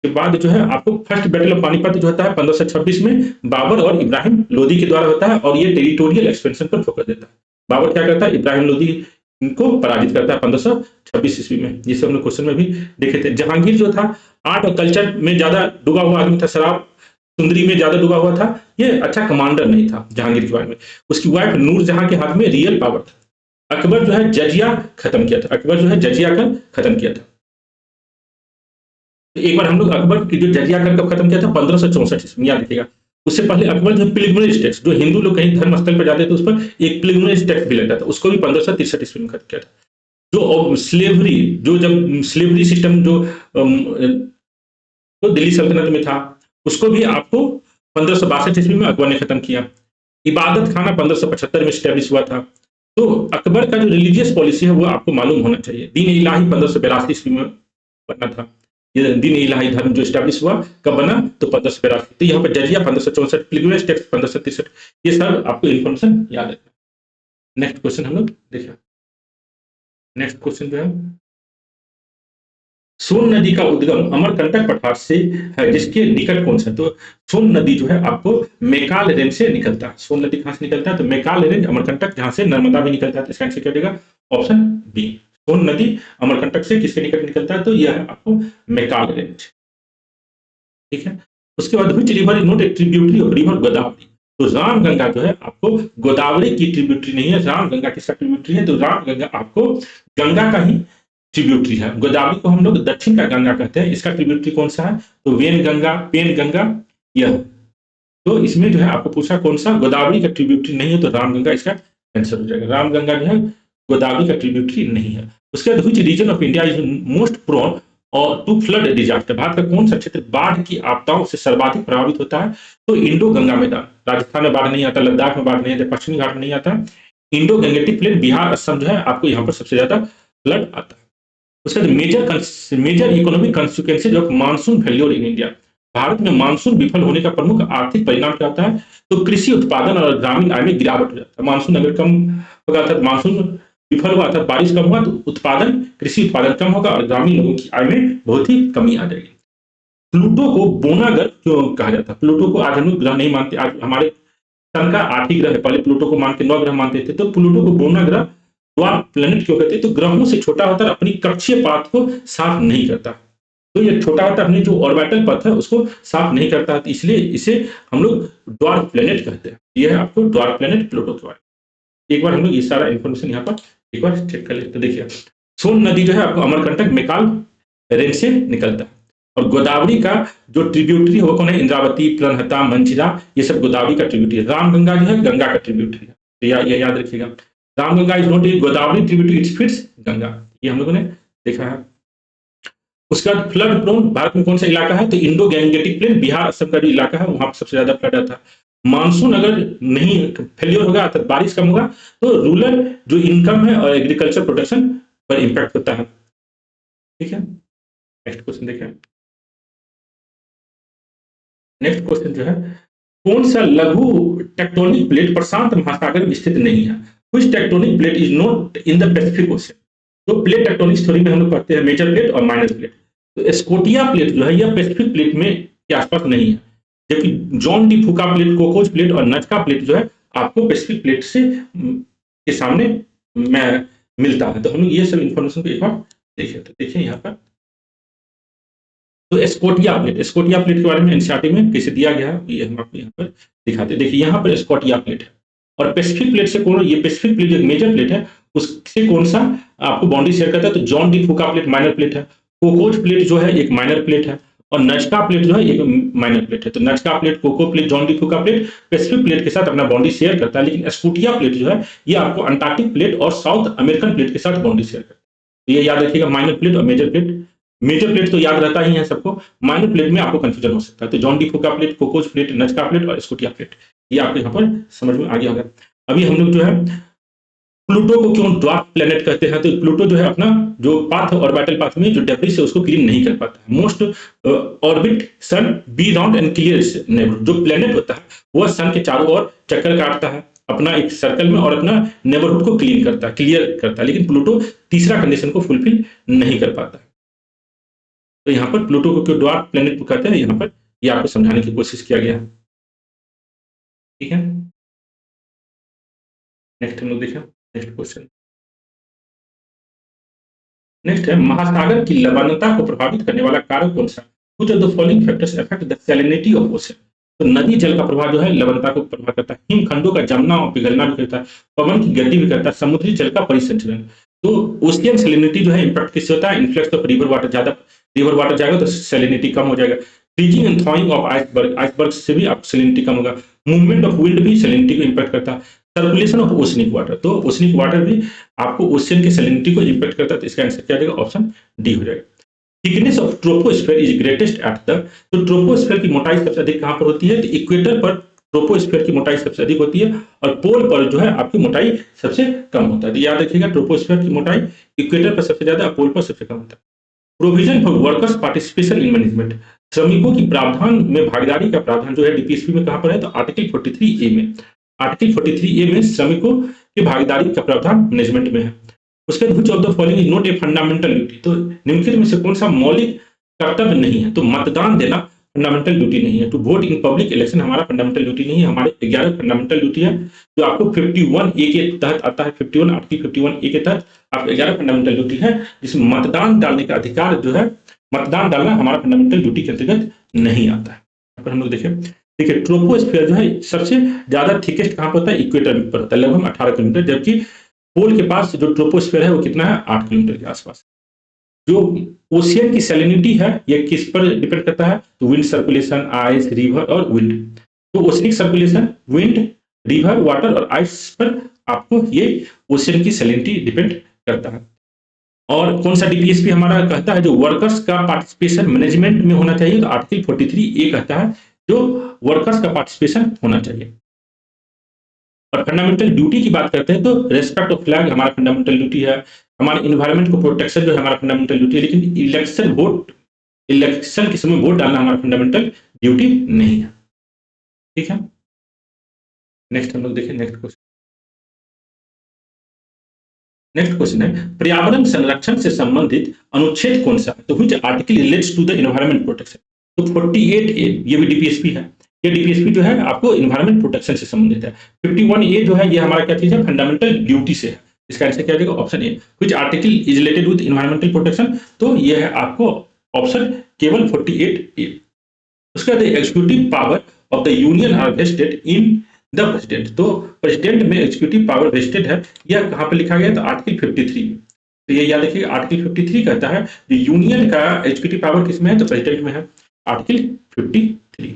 के बाद जो है आपको फर्स्ट बैटल ऑफ पानीपत जो होता है 1526 में बाबर और इब्राहिम लोदी के द्वारा होता है, और ये टेरिटोरियल एक्सपेंशन पर फोकस देता है। बाबर क्या करता है? इब्राहिम लोदी को पराजित करता है 1526 ईस्वी में। ये सब हमने क्वेश्चन में भी देखे थे। जहांगीर जो था आर्ट और कल्चर में ज्यादा डूबा हुआ आदमी था, शराब सुंदरी में ज्यादा डूबा हुआ था, ये अच्छा कमांडर नहीं था जहांगीर के बारे में। उसकी वाइफ नूरजहां के हाथ में रियल पावर था। अकबर जो है जजिया खत्म किया था, अकबर जो है जजिया कर खत्म किया था। एक बार हम लोग अकबर की जो जजिया कर कब खत्म किया था? 1564 ईस्वी में, याद रखिएगा। उससे पहले अकबर जो पिलग्रिमेज टैक्स, जो हिंदू लोग कहीं धर्म स्थल पर जाते थे उस पर एक पिलग्रिमेज टैक्स भी लगता था, उसको भी 1563 ईस्वी में खत्म किया था। जो स्लेवरी, जो जब स्लेवरी सिस्टम जो तो दिल्ली सल्तनत में था, उसको भी आपको 1562 ईस्वी में अकबर ने खत्म किया। इबादत खाना 1575 में स्टैब्लिश हुआ था। तो अकबर का जो रिलीजियस पॉलिसी है वो आपको मालूम होना चाहिए। दीन इलाही 1582 ईस्वी में बना था। ये दीन इलाही धर्म जो स्टैब्लिश हुआ कब बना? तो 1582। तो यहाँ पर जजिया 1564, पिलग्रिमेज टैक्स 1563, ये सब आपको इन्फॉर्मेशन याद रखना। नेक्स्ट क्वेश्चन हम लोग देखिए। नेक्स्ट क्वेश्चन जो है, सोन नदी का उद्गम अमरकंटक पठार से है, जिसके निकट कौन सा? तो सोन नदी जो है आपको मेकाल रेंज से निकलता है। सोन नदी कहां से निकलता है? तो मेकाल रेंज अमरकंटक, जहां से नर्मदा भी निकलता है। तो इसका आंसर क्या देगा? Option B. सोन नदी अमरकंटक से किसके निकट निकलता है? तो यह है आपको मेकाल रेंज। ठीक है। उसके बाद which river is not A tributary of river Godavari. तो रामगंगा जो है आपको गोदावरी की ट्रिब्यूटरी नहीं है। रामगंगा किसका ट्रिब्यूटरी है? तो रामगंगा आपको गंगा का ही ट्रिब्यूटरी है। गोदावरी को हम लोग दक्षिण का गंगा कहते हैं। इसका ट्रिब्यूटरी कौन सा है? तो वेन गंगा, पेन गंगा, यह। तो इसमें जो है आपको पूछा कौन सा? गोदावरी का ट्रिब्यूटरी नहीं है, तो रामगंगा इसका आंसर हो जाएगा। रामगंगा जो है गोदावरी का ट्रिब्यूटरी नहीं है। उसके बाद which region of India is most prone और टू फ्लड डिजास्टर। भारत का कौन सा क्षेत्र बाढ़ की आपदाओं से सर्वाधिक प्रभावित होता है? तो इंडो गंगा मैदान। राजस्थान में बाढ़ नहीं आता, लद्दाख में बाढ़ नहीं आता, पश्चिमी घाट में नहीं आता। Indo Gangetic plain Bihar Assam जो है आपको यहाँ पर सबसे ज्यादा फ्लड आता है। उसके बाद major economic consequences of monsoon failure in India. Bharat में मानसून विफल होने का प्रमुख आर्थिक परिणाम क्या होता है? तो कृषि उत्पादन और ग्रामीण आय में गिरावट हो जाता है। मानसून अगर कम होगा अर्थात मानसून विफल हुआ अर्थात बारिश कम हुआ तो उत्पादन, कृषि उत्पादन कम होगा और ग्रामीण लोगों की आय में बहुत ही कमी आ जाएगी। प्लूटो को बोना ग्रह क्यों कहा जाता है? प्लूटो को आज हम लोग ग्रह नहीं मानते। आज हमारे सन का 8 ही ग्रह है, पहले प्लूटो को मान के 9 ग्रह मानते थे। तो प्लूटो को बोना ग्रह प्लेनेट क्यों कहते हैं? तो ग्रहों से छोटा होता है, अपनी कक्षीय पाथ को साफ नहीं करता। तो ये छोटा-छोटा अपनी जो ऑर्बिटल पथ है उसको साफ नहीं करता है, तो इसलिए इसे हम लोग ड्वार्फ प्लैनेट कहते हैं। ये है आपको ड्वार्फ प्लैनेट प्लूटो के बारे में। एक बार हम लोग ये सारा इन्फॉर्मेशन यहाँ पर एक बार चेक कर लेते हैं। तो देखिए, सोन नदी जो है आपको अमरकंटक मेकाल रेंज से निकलता है, और गोदावरी का जो ट्रिब्यूटरी है वो कौन है? इंद्रावती, प्रणहता, मंचिरा, ये सब गोदावरी का ट्रिब्यूटरी है। रामगंगा जो है गंगा का ट्रिब्यूटरी है, तो ये याद रखिएगा। Ramganga is not A Godavari tributary, it's feeds Ganga, ये हम लोगों ने देखा है। उसके बाद फ्लड प्रोन भारत में कौन सा इलाका है? तो Indo Gangetic plain, Bihar Assam का जो इलाका है वहां पर सबसे ज्यादा फ्लड आता है। मानसून अगर नहीं फेलियर होगा अर्थात बारिश कम होगा तो रूरल जो इनकम है और एग्रीकल्चर प्रोडक्शन पर इम्पैक्ट होता है। ठीक है, नेक्स्ट क्वेश्चन देखें। नेक्स्ट क्वेश्चन जो है, कौन सा लघु टेक्टोनिक प्लेट प्रशांत महासागर में स्थित नहीं है? Which tectonic plate is not in the Pacific ocean? तो प्लेट टेक्टोनिक्स थ्योरी में हम लोग पढ़ते हैं मेजर प्लेट और माइनर प्लेट। तो स्कोटिया प्लेट जो है यह पैसिफिक प्लेट में के आसपास नहीं है, जबकि John de Fuca plate, Cocos plate और नजका प्लेट जो है आपको पैसिफिक प्लेट से के सामने मिलता है। तो हम ये सब इंफॉर्मेशन को एक बार देखिए। तो देखिए यहाँ पर, तो स्कोटिया प्लेट के बारे में एनसीईआरटी में कैसे दिया गया है ये हम आपको यहाँ पर दिखाते हैं। देखिए यहाँ पर स्कोटिया प्लेट है, और पैसिफिक प्लेट से कौन, ये पैसिफिक प्लेट जो मेजर प्लेट है उससे कौन सा आपको बाउंड्री शेयर करता है? तो Juan de Fuca plate minor plate है, कोकोच प्लेट जो है एक माइनर प्लेट है, और नजका प्लेट जो है एक माइनर प्लेट है। तो Nazca plate, Cocos plate, Juan de Fuca plate Pacific plate के साथ अपना बाउंड्री शेयर करता है, लेकिन स्कोटिया प्लेट जो है ये आपको अंटार्कटिक प्लेट और साउथ अमेरिकन प्लेट के साथ बाउंड्री शेयर करता है। तो ये याद रखिएगा, माइनर प्लेट और मेजर प्लेट। मेजर प्लेट तो याद रहता ही है सबको, माइनर प्लेट में आपको कंफ्यूजन हो सकता है। तो Juan de Fuca plate, Cocos plate, Nazca plate और स्कोटिया प्लेट, ये आपको यहाँ पर समझ में आ गया होगा। अभी हम लोग जो है प्लूटो को क्यों ड्वार्फ प्लेनेट कहते हैं? तो प्लूटो जो है अपना जो पाथ ऑर्बिटल पाथ में जो डेब्रिस है उसको क्लीन नहीं कर पाता है। Most orbit sun be round and clear neighbourhood. जो प्लेनेट होता है वह सन के चारों ओर चक्कर काटता है अपना एक सर्कल में और अपना नेबरहुड को क्लीन करता है, क्लियर करता है, लेकिन प्लूटो तीसरा कंडीशन को फुलफिल नहीं कर पाता है। तो यहाँ पर प्लूटो को क्यों ड्वार्फ प्लेनेट कहते हैं, यहाँ पर ये आपको समझाने की कोशिश किया गया है। ठीक है, नेक्स्ट हम लोग देखें। नेक्स्ट क्वेश्चन, नेक्स्ट है, महासागर की लवणता को प्रभावित करने वाला कारक कौन सा? Which of the following factors affect the salinity of ocean? तो नदी जल का प्रभाव जो है लवणता को प्रभावित करता है, हिमखंडों का जमना और पिघलना भी करता है, पवन की गति भी करता है, समुद्री जल का परिसंचरण। तो ओशियन सैलिनिटी जो है इंपैक्ट किससे होता है? इन्फ्लक्स ऑफ रिवर वाटर, ज्यादा रिवर वाटर जाएगा तो सैलिनिटी कम हो जाएगा। Freezing and थॉइंग of iceberg, iceberg से भी आपको सैलिनिटी कम होगा। मूवमेंट ऑफ विंड भी सैलिनिटी को इंपैक्ट करता है। सर्कुलेशन ऑफ ओशनिक वाटर, तो ओशनिक वाटर भी आपको ओशियन की सैलिनिटी को इंपैक्ट करता है। तो इसका आंसर क्या जाएगा? ऑप्शन डी हो जाएगा। Thickness of troposphere is greatest at the, तो ट्रोपोस्फेयर की मोटाई सबसे अधिक कहां पर होती है? तो इक्वेटर पर ट्रोपोस्फेयर की मोटाई सबसे अधिक होती है, और पोल पर जो है आपकी मोटाई सबसे कम होता है। तो याद रखिएगा, ट्रोपोस्फेयर की मोटाई इक्वेटर पर सबसे ज्यादा, पोल पर सबसे कम होता है। Provision for workers participation in management, श्रमिकों की प्रावधान में भागीदारी का प्रावधान जो है डीपीएसपी में कहां पर है? तो आर्टिकल 43A में। आर्टिकल 43A में श्रमिकों की भागीदारी का प्रावधान मैनेजमेंट में है। उसके बाद which of the following is not a fundamental duty, तो निम्नलिखित में से कौन सा मौलिक कर्तव्य नहीं है? तो मतदान देना फंडामेंटल ड्यूटी नहीं है। To vote in public election हमारा फंडामेंटल ड्यूटी नहीं है, हमारे 11 फंडामेंटल ड्यूटी है जो आपको 51A के तहत आता है। 51 आर्टिकल 51A के तहत आपको 11 फंडामेंटल ड्यूटी है, जिसमें मतदान डालने का अधिकार जो है, मतदान डालना हमारा फंडामेंटल ड्यूटी के अंतर्गत नहीं आता है। यहाँ पर हम लोग देखें, देखिए ट्रोपोस्फेयर जो है सबसे ज्यादा थिकेस्ट कहां पर होता है? इक्वेटर पर होता है, लगभग 18 किलोमीटर, जबकि पोल के पास जो ट्रोपोस्फेयर है वो कितना है? 8 किलोमीटर के आसपास। जो ओशियन की सैलिनिटी है ये किस पर डिपेंड करता है? तो विंड सर्कुलेशन, आइस, रिवर और विंड। तो oceanic circulation, wind, river, water और आइस पर आपको ये ओशियन की सैलिनिटी डिपेंड करता है। और कौन सा डीपीएसपी हमारा कहता है जो वर्कर्स का पार्टिसिपेशन मैनेजमेंट में होना चाहिए? तो आर्टिकल 43A कहता है जो वर्कर्स का पार्टिसिपेशन होना चाहिए। और फंडामेंटल ड्यूटी की बात करते हैं तो रेस्पेक्ट ऑफ फ्लैग हमारा फंडामेंटल ड्यूटी है, हमारे इन्वायरमेंट को प्रोटेक्शन जो है हमारा फंडामेंटल ड्यूटी है, लेकिन इलेक्शन के समय वोट डालना हमारा फंडामेंटल ड्यूटी नहीं है। ठीक है, नेक्स्ट हम लोग देखें। नेक्स्ट क्वेश्चन है, पर्यावरण संरक्षण से संबंधित अनुच्छेद कौन सा है? तो which article relates to the environment protection? तो 48A, ये भी डीपीएसपी है, ये डीपीएसपी जो है आपको एनवायरमेंट प्रोटेक्शन से संबंधित है। 51A जो है ये हमारा क्या चीज है? फंडामेंटल ड्यूटी से है। इसका आंसर क्या जाएगा? Option A. Which article is related with environmental protection? तो ये है आपको ऑप्शन केवल 48A। उसके बाद executive power of the union are vested in the president. तो प्रेसिडेंट में एग्जीक्यूटिव पावर वेस्टेड है, यह कहाँ पर लिखा गया है? तो आर्टिकल 53 में। तो ये याद रखिए, आर्टिकल 53 कहता है जो यूनियन का एग्जीक्यूटिव पावर किसमें है? तो प्रेसिडेंट में है, आर्टिकल 53।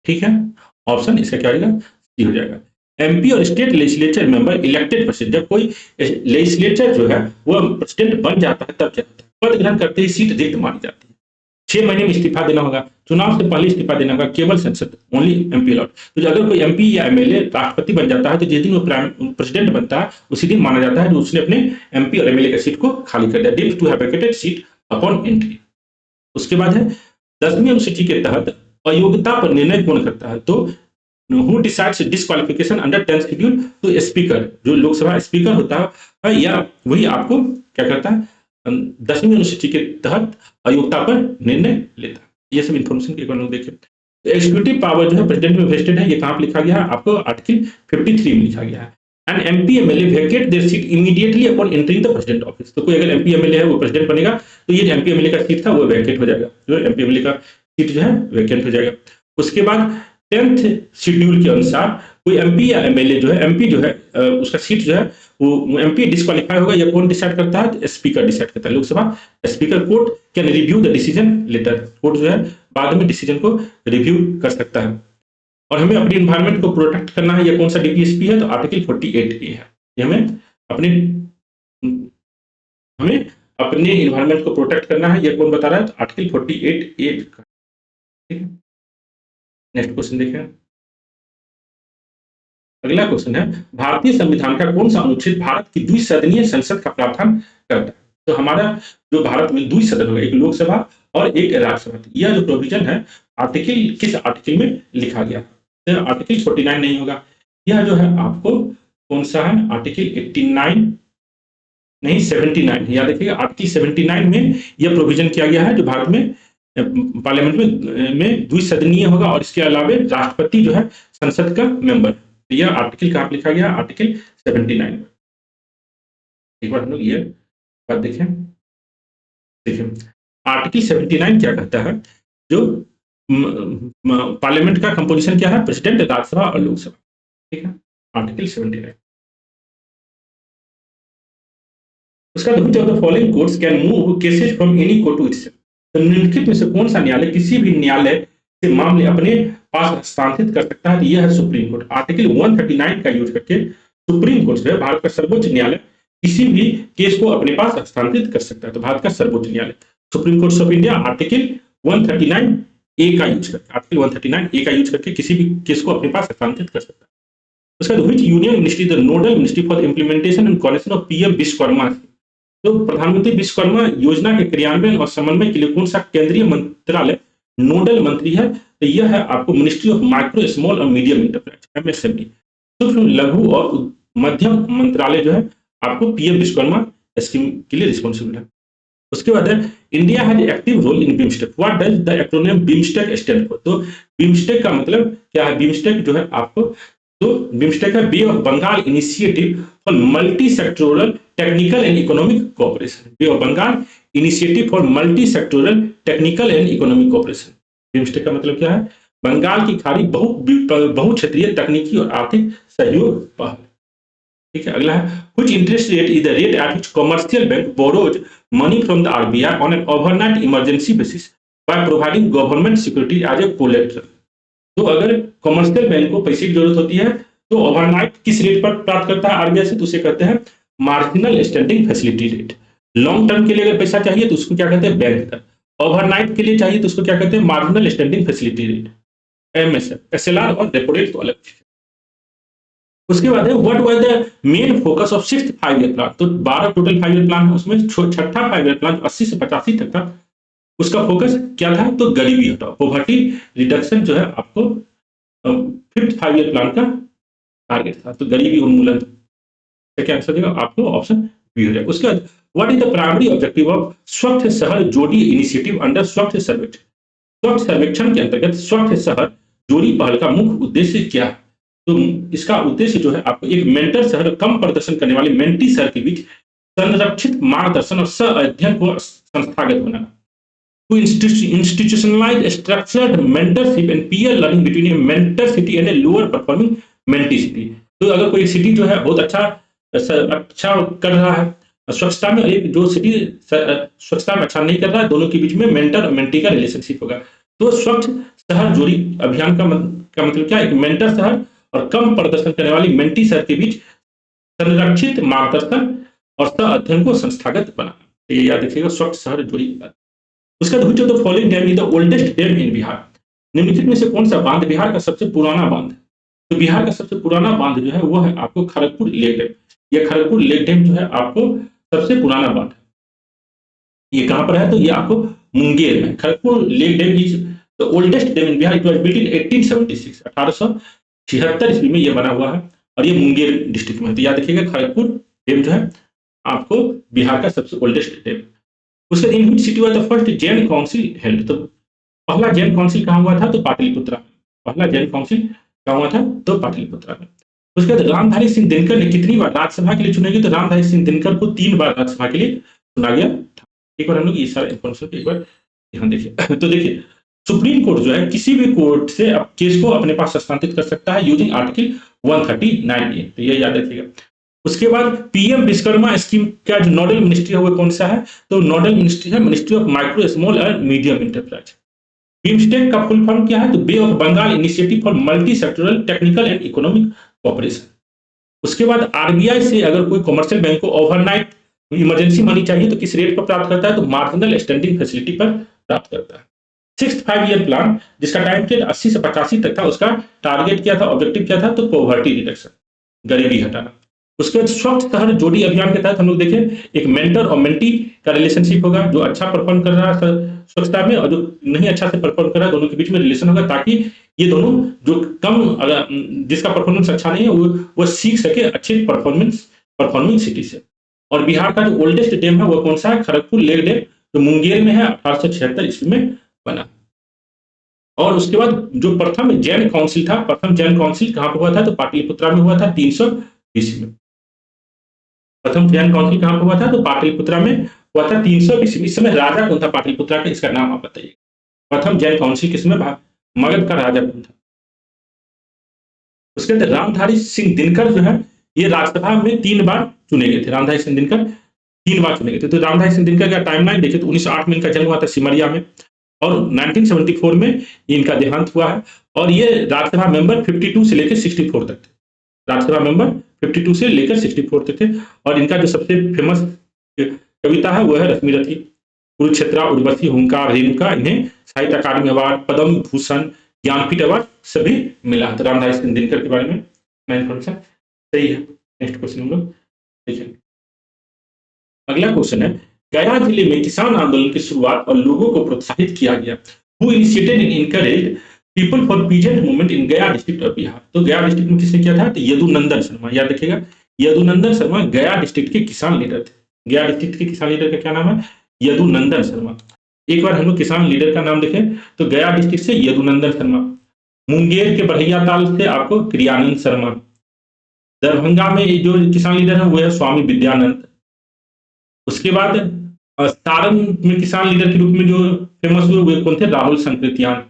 ठीक है, ऑप्शन इसका क्या हो जाएगा? सी हो जाएगा। एमपी और state legislature member elected president, जब कोई लेजिस्लेचर जो है वो प्रेसिडेंट बन जाता है तब क्या होता है? पद ग्रहण करते ही सीट रिक्त मानी जाती है। 6 महीने में इस्तीफा देना होगा, चुनाव से पहले इस्तीफा देना होगा, केवल संसद, ओनली एमपी अलाउड। तो अगर कोई एमपी या एमएलए राष्ट्रपति बन जाता है तो जिस दिन वो प्रेसिडेंट बनता है उसी दिन माना जाता है जो उसने अपने एमपी और एमएलए की सीट को खाली कर दिया, deemed to have vacated seat upon entry. उसके बाद है 10वीं अनुसूची के तहत अयोग्यता पर निर्णय कौन करता है? तो who decides disqualification under 10th schedule? तो स्पीकर, जो लोकसभा स्पीकर होता है या वही आपको क्या करता है? 10वीं अनुसूची के तहत अयोग्यता पर निर्णय लेता है। ये सब इन्फॉर्मेशन के बारे में देखें। तो एग्जीक्यूटिव पावर जो है प्रेसिडेंट में वेस्टेड है, ये कहाँ पे लिखा गया है? आपको आर्टिकल 53 में लिखा गया है। And MP MLA vacate there seat immediately upon entering the president office. तो कोई अगर एमपी एमएलए है वो प्रेसिडेंट बनेगा तो ये एमपी एमएलए का सीट था वो वैकेट हो जाएगा, जो एमपी एमएलए का सीट जो है वैकेंट हो जाएगा। उसके बाद 10th शेड्यूल के अनुसार कोई एमपी या एमएलए जो है, एमपी जो है उसका सीट जो है वो एमपी डिस्क्वालीफाई होगा या कौन डिसाइड करता है? स्पीकर डिसाइड करता है, Lok Sabha speaker. Court can review the decision later, court जो है बाद में डिसीजन को रिव्यू कर सकता है। और हमें अपनी एनवायरनमेंट को प्रोटेक्ट करना है, ये कौन सा डीपीएसपी है? तो आर्टिकल 48A है। ये हमें अपने एनवायरनमेंट को प्रोटेक्ट करना है, ये कौन बता रहा है? तो आर्टिकल 48A का। ठीक है, नेक्स्ट क्वेश्चन देखें। अगला क्वेश्चन है, भारतीय संविधान का कौन सा अनुच्छेद भारत की द्विसदनीय संसद का प्रावधान करता है? तो हमारा जो भारत में द्विसदन होगा, एक लोकसभा और एक राज्यसभा, यह जो प्रोविजन है आर्टिकल किस आर्टिकल में लिखा गया? तो आर्टिकल 49 नहीं होगा, यह जो है आपको कौन सा है? आर्टिकल 89 नहीं 79। याद रखिएगा, आर्टिकल 79 में यह प्रोविजन किया गया है जो भारत में पार्लियामेंट में द्विसदनीय होगा और इसके अलावा राष्ट्रपति जो है संसद का मेंबर। यह आर्टिकल कहाँ लिखा गया? आर्टिकल 79। एक बार हम लोग ये बात देखें। आर्टिकल 79 क्या कहता है? जो पार्लियामेंट का कंपोजिशन क्या है? प्रेसिडेंट, राज्यसभा और लोकसभा। ठीक है, आर्टिकल 79। उसका which of the following courts can move cases from any court to itself? तो निम्नलिखित में से कौन सा न्यायालय किसी भी न्यायालय से मामले अपने पास हस्तांतरित कर सकता है? यह है सुप्रीम कोर्ट। आर्टिकल 139 का यूज करके सुप्रीम कोर्ट जो है भारत का सर्वोच्च न्यायालय किसी भी केस को अपने पास हस्तांतरित कर सकता है। तो भारत का सर्वोच्च न्यायालय supreme court of India article 139A का यूज करके, आर्टिकल 139A का यूज करके किसी भी केस को अपने पास हस्तांतरित कर सकता है। उसका which union ministry the nodal ministry for implementation and coordination of PM Vishwakarma? तो प्रधानमंत्री विश्वकर्मा योजना के क्रियान्वयन और समन्वय के लिए कौन सा केंद्रीय मंत्रालय नोडल मंत्री है? तो यह है आपको मिनिस्ट्री ऑफ माइक्रो स्मॉल और मीडियम इंटरप्राइज, एमएसएमई। सूक्ष्म लघु और मध्यम मंत्रालय जो है आपको पीएम विश्वकर्मा स्कीम के लिए रिस्पॉन्सिबल है। उसके बाद है India has active role in BIMSTEC. What does the acronym BIMSTEC stand for? तो बिम्स्टेक का मतलब क्या है? बिम्स्टेक जो है आपको, तो बिम्स्टेक है bay of Bengal initiative for multi sectoral technical and economic cooperation. Bay of Bengal initiative for multi sectoral technical and economic cooperation. BIMSTEC का मतलब क्या है? बंगाल की खाड़ी बहुक्षेत्रीय तकनीकी और आर्थिक सहयोग पहल। ठीक है, अगला है which interest rate is the rate at which commercial bank borrows money from the RBI on an overnight emergency basis by providing government security as a collateral? तो अगर कमर्शियल बैंक को पैसे की जरूरत होती है तो ओवरनाइट किस रेट पर प्राप्त करता है आरबीआई से? तो उसे कहते हैं marginal standing facility rate. Long term के लिए अगर पैसा चाहिए तो उसको क्या कहते हैं? बैंक दर। ओवरनाइट के लिए चाहिए तो उसको क्या कहते हैं? Marginal standing facility rate, MSF. SLR और रेपो रेट तो अलग चीज है। उसके बाद है what was the main focus of 6th 5-year plan? तो 12 टोटल 5-year प्लान है, उसमें छठा 5-year प्लान 80 से 85 तक था, उसका फोकस क्या था? तो गरीबी हटाओ, पॉवर्टी रिडक्शन जो है आपको 5th 5-year प्लान का टारगेट था। तो गरीबी उन्मूलन क्या आंसर देगा? आपको ऑप्शन बी हो जाएगा। उसके बाद what is the primary objective of स्वच्छ शहर जोड़ी इनिशिएटिव अंडर स्वच्छ सर्वेक्षण? स्वच्छ सर्वेक्षण के अंतर्गत स्वच्छ शहर जोड़ी पहल का मुख्य उद्देश्य क्या है? तो इसका उद्देश्य जो है आपको एक मेंटर शहर, कम प्रदर्शन करने वाले मेंटी शहर के बीच संरक्षित मार्गदर्शन और सह अध्ययन को संस्थागत बनाना। To institutionalise structured mentorship and peer learning between a mentor city and a lower performing mentee city. तो अगर कोई सिटी जो है बहुत अच्छा कर रहा है स्वच्छता में, एक जो सिटी स्वच्छता में अच्छा नहीं कर रहा है, दोनों के बीच में मेंटर और मेंटी का रिलेशनशिप होगा। तो स्वच्छ शहर जोड़ी अभियान का मतलब क्या है? एक मेंटर शहर और कम प्रदर्शन करने वाली मेंटी शहर के बीच संरक्षित मार्गदर्शन और सह अध्ययन को संस्थागत बनाना। ये याद रखिएगा, स्वच्छ शहर जोड़ी। उसका which of the following dam is the oldest dam in Bihar? निम्नलिखित में से कौन सा बांध बिहार का सबसे पुराना बांध है? तो बिहार का सबसे पुराना बांध जो है वो है आपको खड़गपुर लेक डैम। ये खड़गपुर लेक डैम जो है आपको सबसे पुराना बांध है। ये कहां पर है? तो ये आपको मुंगेर में। Kharagpur lake dam is the oldest dam in Bihar. It was built in 1876, 1876 ईस्वी में ये बना हुआ है और ये मुंगेर डिस्ट्रिक्ट में है। तो याद रखिएगा, खड़गपुर डैम जो है आपको बिहार का सबसे ओल्डेस्ट डैम। उसके in which city was the first Jan council held? तो पहला जैन काउंसिल कहां हुआ था? तो पाटलिपुत्रा में। पहला जैन काउंसिल कहां हुआ था? तो पाटलिपुत्रा में। उसके बाद रामधारी सिंह दिनकर ने कितनी बार राज्यसभा के लिए चुने गए? तो रामधारी सिंह दिनकर को 3 बार राज्यसभा के लिए चुना गया था। एक बार हम लोग ये सारा इंफॉर्मेशन एक बार ध्यान देखिए। तो देखिए, सुप्रीम कोर्ट जो है किसी भी कोर्ट से केस को अपने पास हस्तांतरित कर सकता है यूजिंग आर्टिकल 139A। तो ये याद रखिएगा। उसके बाद पीएम विश्वकर्मा स्कीम का जो नोडल मिनिस्ट्री है वो कौन सा है? तो नोडल मिनिस्ट्री है ministry of micro small and medium enterprise. BIMSTEC का फुल फॉर्म क्या है? तो bay of Bengal initiative for multi sectoral technical and economic cooperation. उसके बाद आरबीआई से अगर कोई कमर्शियल बैंक को ओवरनाइट इमरजेंसी मनी चाहिए तो किस रेट पर प्राप्त करता है? तो मार्जिनल स्टैंडिंग फैसिलिटी पर प्राप्त करता है। 6th 5-year प्लान जिसका टाइम पीरियड 80 से 85 तक था, उसका टारगेट क्या था, ऑब्जेक्टिव क्या था? तो पॉवर्टी रिडक्शन, गरीबी हटाना। उसके बाद स्वच्छ शहर जोड़ी अभियान के तहत हम लोग देखें एक मेंटर और मेंटी का रिलेशनशिप होगा। जो अच्छा परफॉर्म कर रहा है स्वच्छता में और जो नहीं अच्छा से परफॉर्म कर रहा है, दोनों के बीच में रिलेशन होगा, ताकि ये दोनों जो जिसका परफॉर्मेंस अच्छा नहीं है वो सीख सके अच्छे परफॉर्मिंग सिटी से। और बिहार का जो ओल्डेस्ट डैम है वो कौन सा है? खड़गपुर लेक डैम, जो मुंगेर में है, 1876 ईस्वी में बना। और उसके बाद जो प्रथम जैन काउंसिल था, प्रथम जैन काउंसिल कहां पर हुआ था? तो पाटलिपुत्रा में हुआ था 320 ईस्वी में। प्रथम जैन काउंसिल कहां पर हुआ था? तो पाटलिपुत्रा में हुआ था 320 ईस्वी में। इस समय राजा कौन था पाटलिपुत्रा का? इसका नाम आप बताइए। प्रथम जैन काउंसिल किसमें? मगध का राजा कौन था? उसके अंदर रामधारी सिंह दिनकर जो है ये राज्यसभा में 3 बार चुने गए थे। रामधारी सिंह दिनकर 3 बार चुने गए थे। तो रामधारी सिंह दिनकर का टाइमलाइन देखिए तो 1908 में इनका जन्म हुआ था सिमरिया में और 1974 में इनका देहांत हुआ है। और ये राज्यसभा मेंबर 52 से लेकर 64 तक थे। राज्यसभा मेंबर 52 से लेकर 64 तक थे। और इनका जो सबसे फेमस कविता है वो है रश्मिरथी, कुरुक्षेत्रा, उर्वशी, हुंकार, रेणुका। इन्हें साहित्य अकादमी अवार्ड, पद्म भूषण, ज्ञानपीठ अवार्ड सभी मिला। तो रामधारी सिंह दिनकर के बारे में इन्फॉर्मेशन सही है। नेक्स्ट क्वेश्चन हम लोग देखिए। अगला क्वेश्चन है, गया जिले में किसान आंदोलन की शुरुआत और लोगों को प्रोत्साहित किया गया। Who initiated and encouraged people for peasant movement in गया डिस्ट्रिक्ट ऑफ बिहार? तो गया डिस्ट्रिक्ट में किसने किया था? तो यदुनंदन शर्मा। याद रखिएगा, यदुनंदन शर्मा गया डिस्ट्रिक्ट के किसान लीडर थे। गया डिस्ट्रिक्ट के किसान लीडर का क्या नाम है? यदुनंदन शर्मा। एक बार हम लोग किसान लीडर का नाम देखें तो गया डिस्ट्रिक्ट से यदुनंदन शर्मा। मुंगेर के बढ़ैया ताल से आपको क्रियानंद शर्मा। दरभंगा में जो किसान लीडर है वो है स्वामी विद्यानंद। उसके बाद सारण में किसान लीडर के रूप में जो फेमस हुए वो कौन थे? राहुल संकृत्यान।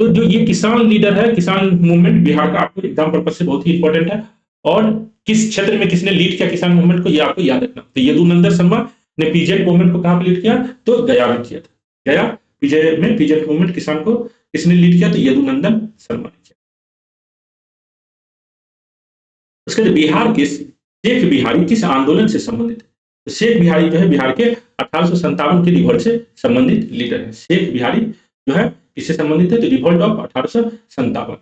तो जो ये किसान लीडर है, किसान मूवमेंट बिहार का आपको एग्जाम पर्पज से बहुत ही इंपॉर्टेंट है। और किस क्षेत्र में किसने लीड किया किसान मूवमेंट को, ये आपको याद रखना। तो यदुनंदन शर्मा ने पीजेंट मूवमेंट को कहां पर लीड किया? तो गया में किया था। गया पीजेंट में पीजेंट मूवमेंट किसान को किसने लीड किया? तो यदुनंदन शर्मा ने किया। उसके बाद बिहार के शेख बिहारी किस आंदोलन से संबंधित है? तो शेख बिहारी जो है बिहार के 1857 के रिवॉल्ट से संबंधित लीडर है। शेख बिहारी जो है किससे संबंधित है? तो रिवॉल्ट ऑफ 1857।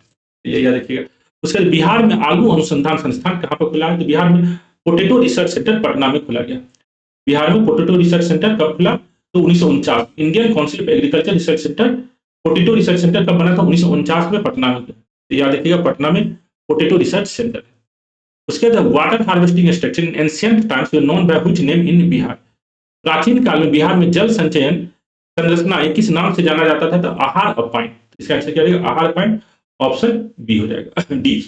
ये याद रखिएगा। उसके बाद बिहार में आलू अनुसंधान संस्थान कहां पर खुला है? तो बिहार में पोटैटो रिसर्च सेंटर पटना में खुला गया। बिहार में पोटैटो रिसर्च सेंटर कब खुला? तो 1949। Indian council of agriculture research centre potato research centre कब बना था? 1949 में पटना में। तो याद रखिएगा, पटना में पोटैटो रिसर्च सेंटर है। उसके बाद water harvesting structure in ancient times way known by which name in Bihar? प्राचीन काल में बिहार में जल संचयन संरचना किस नाम से जाना जाता था? तो आहार अपाइन। इसका आंसर क्या रहेगा? आहार अपाइन। ऑप्शन बी हो जाएगा, डी।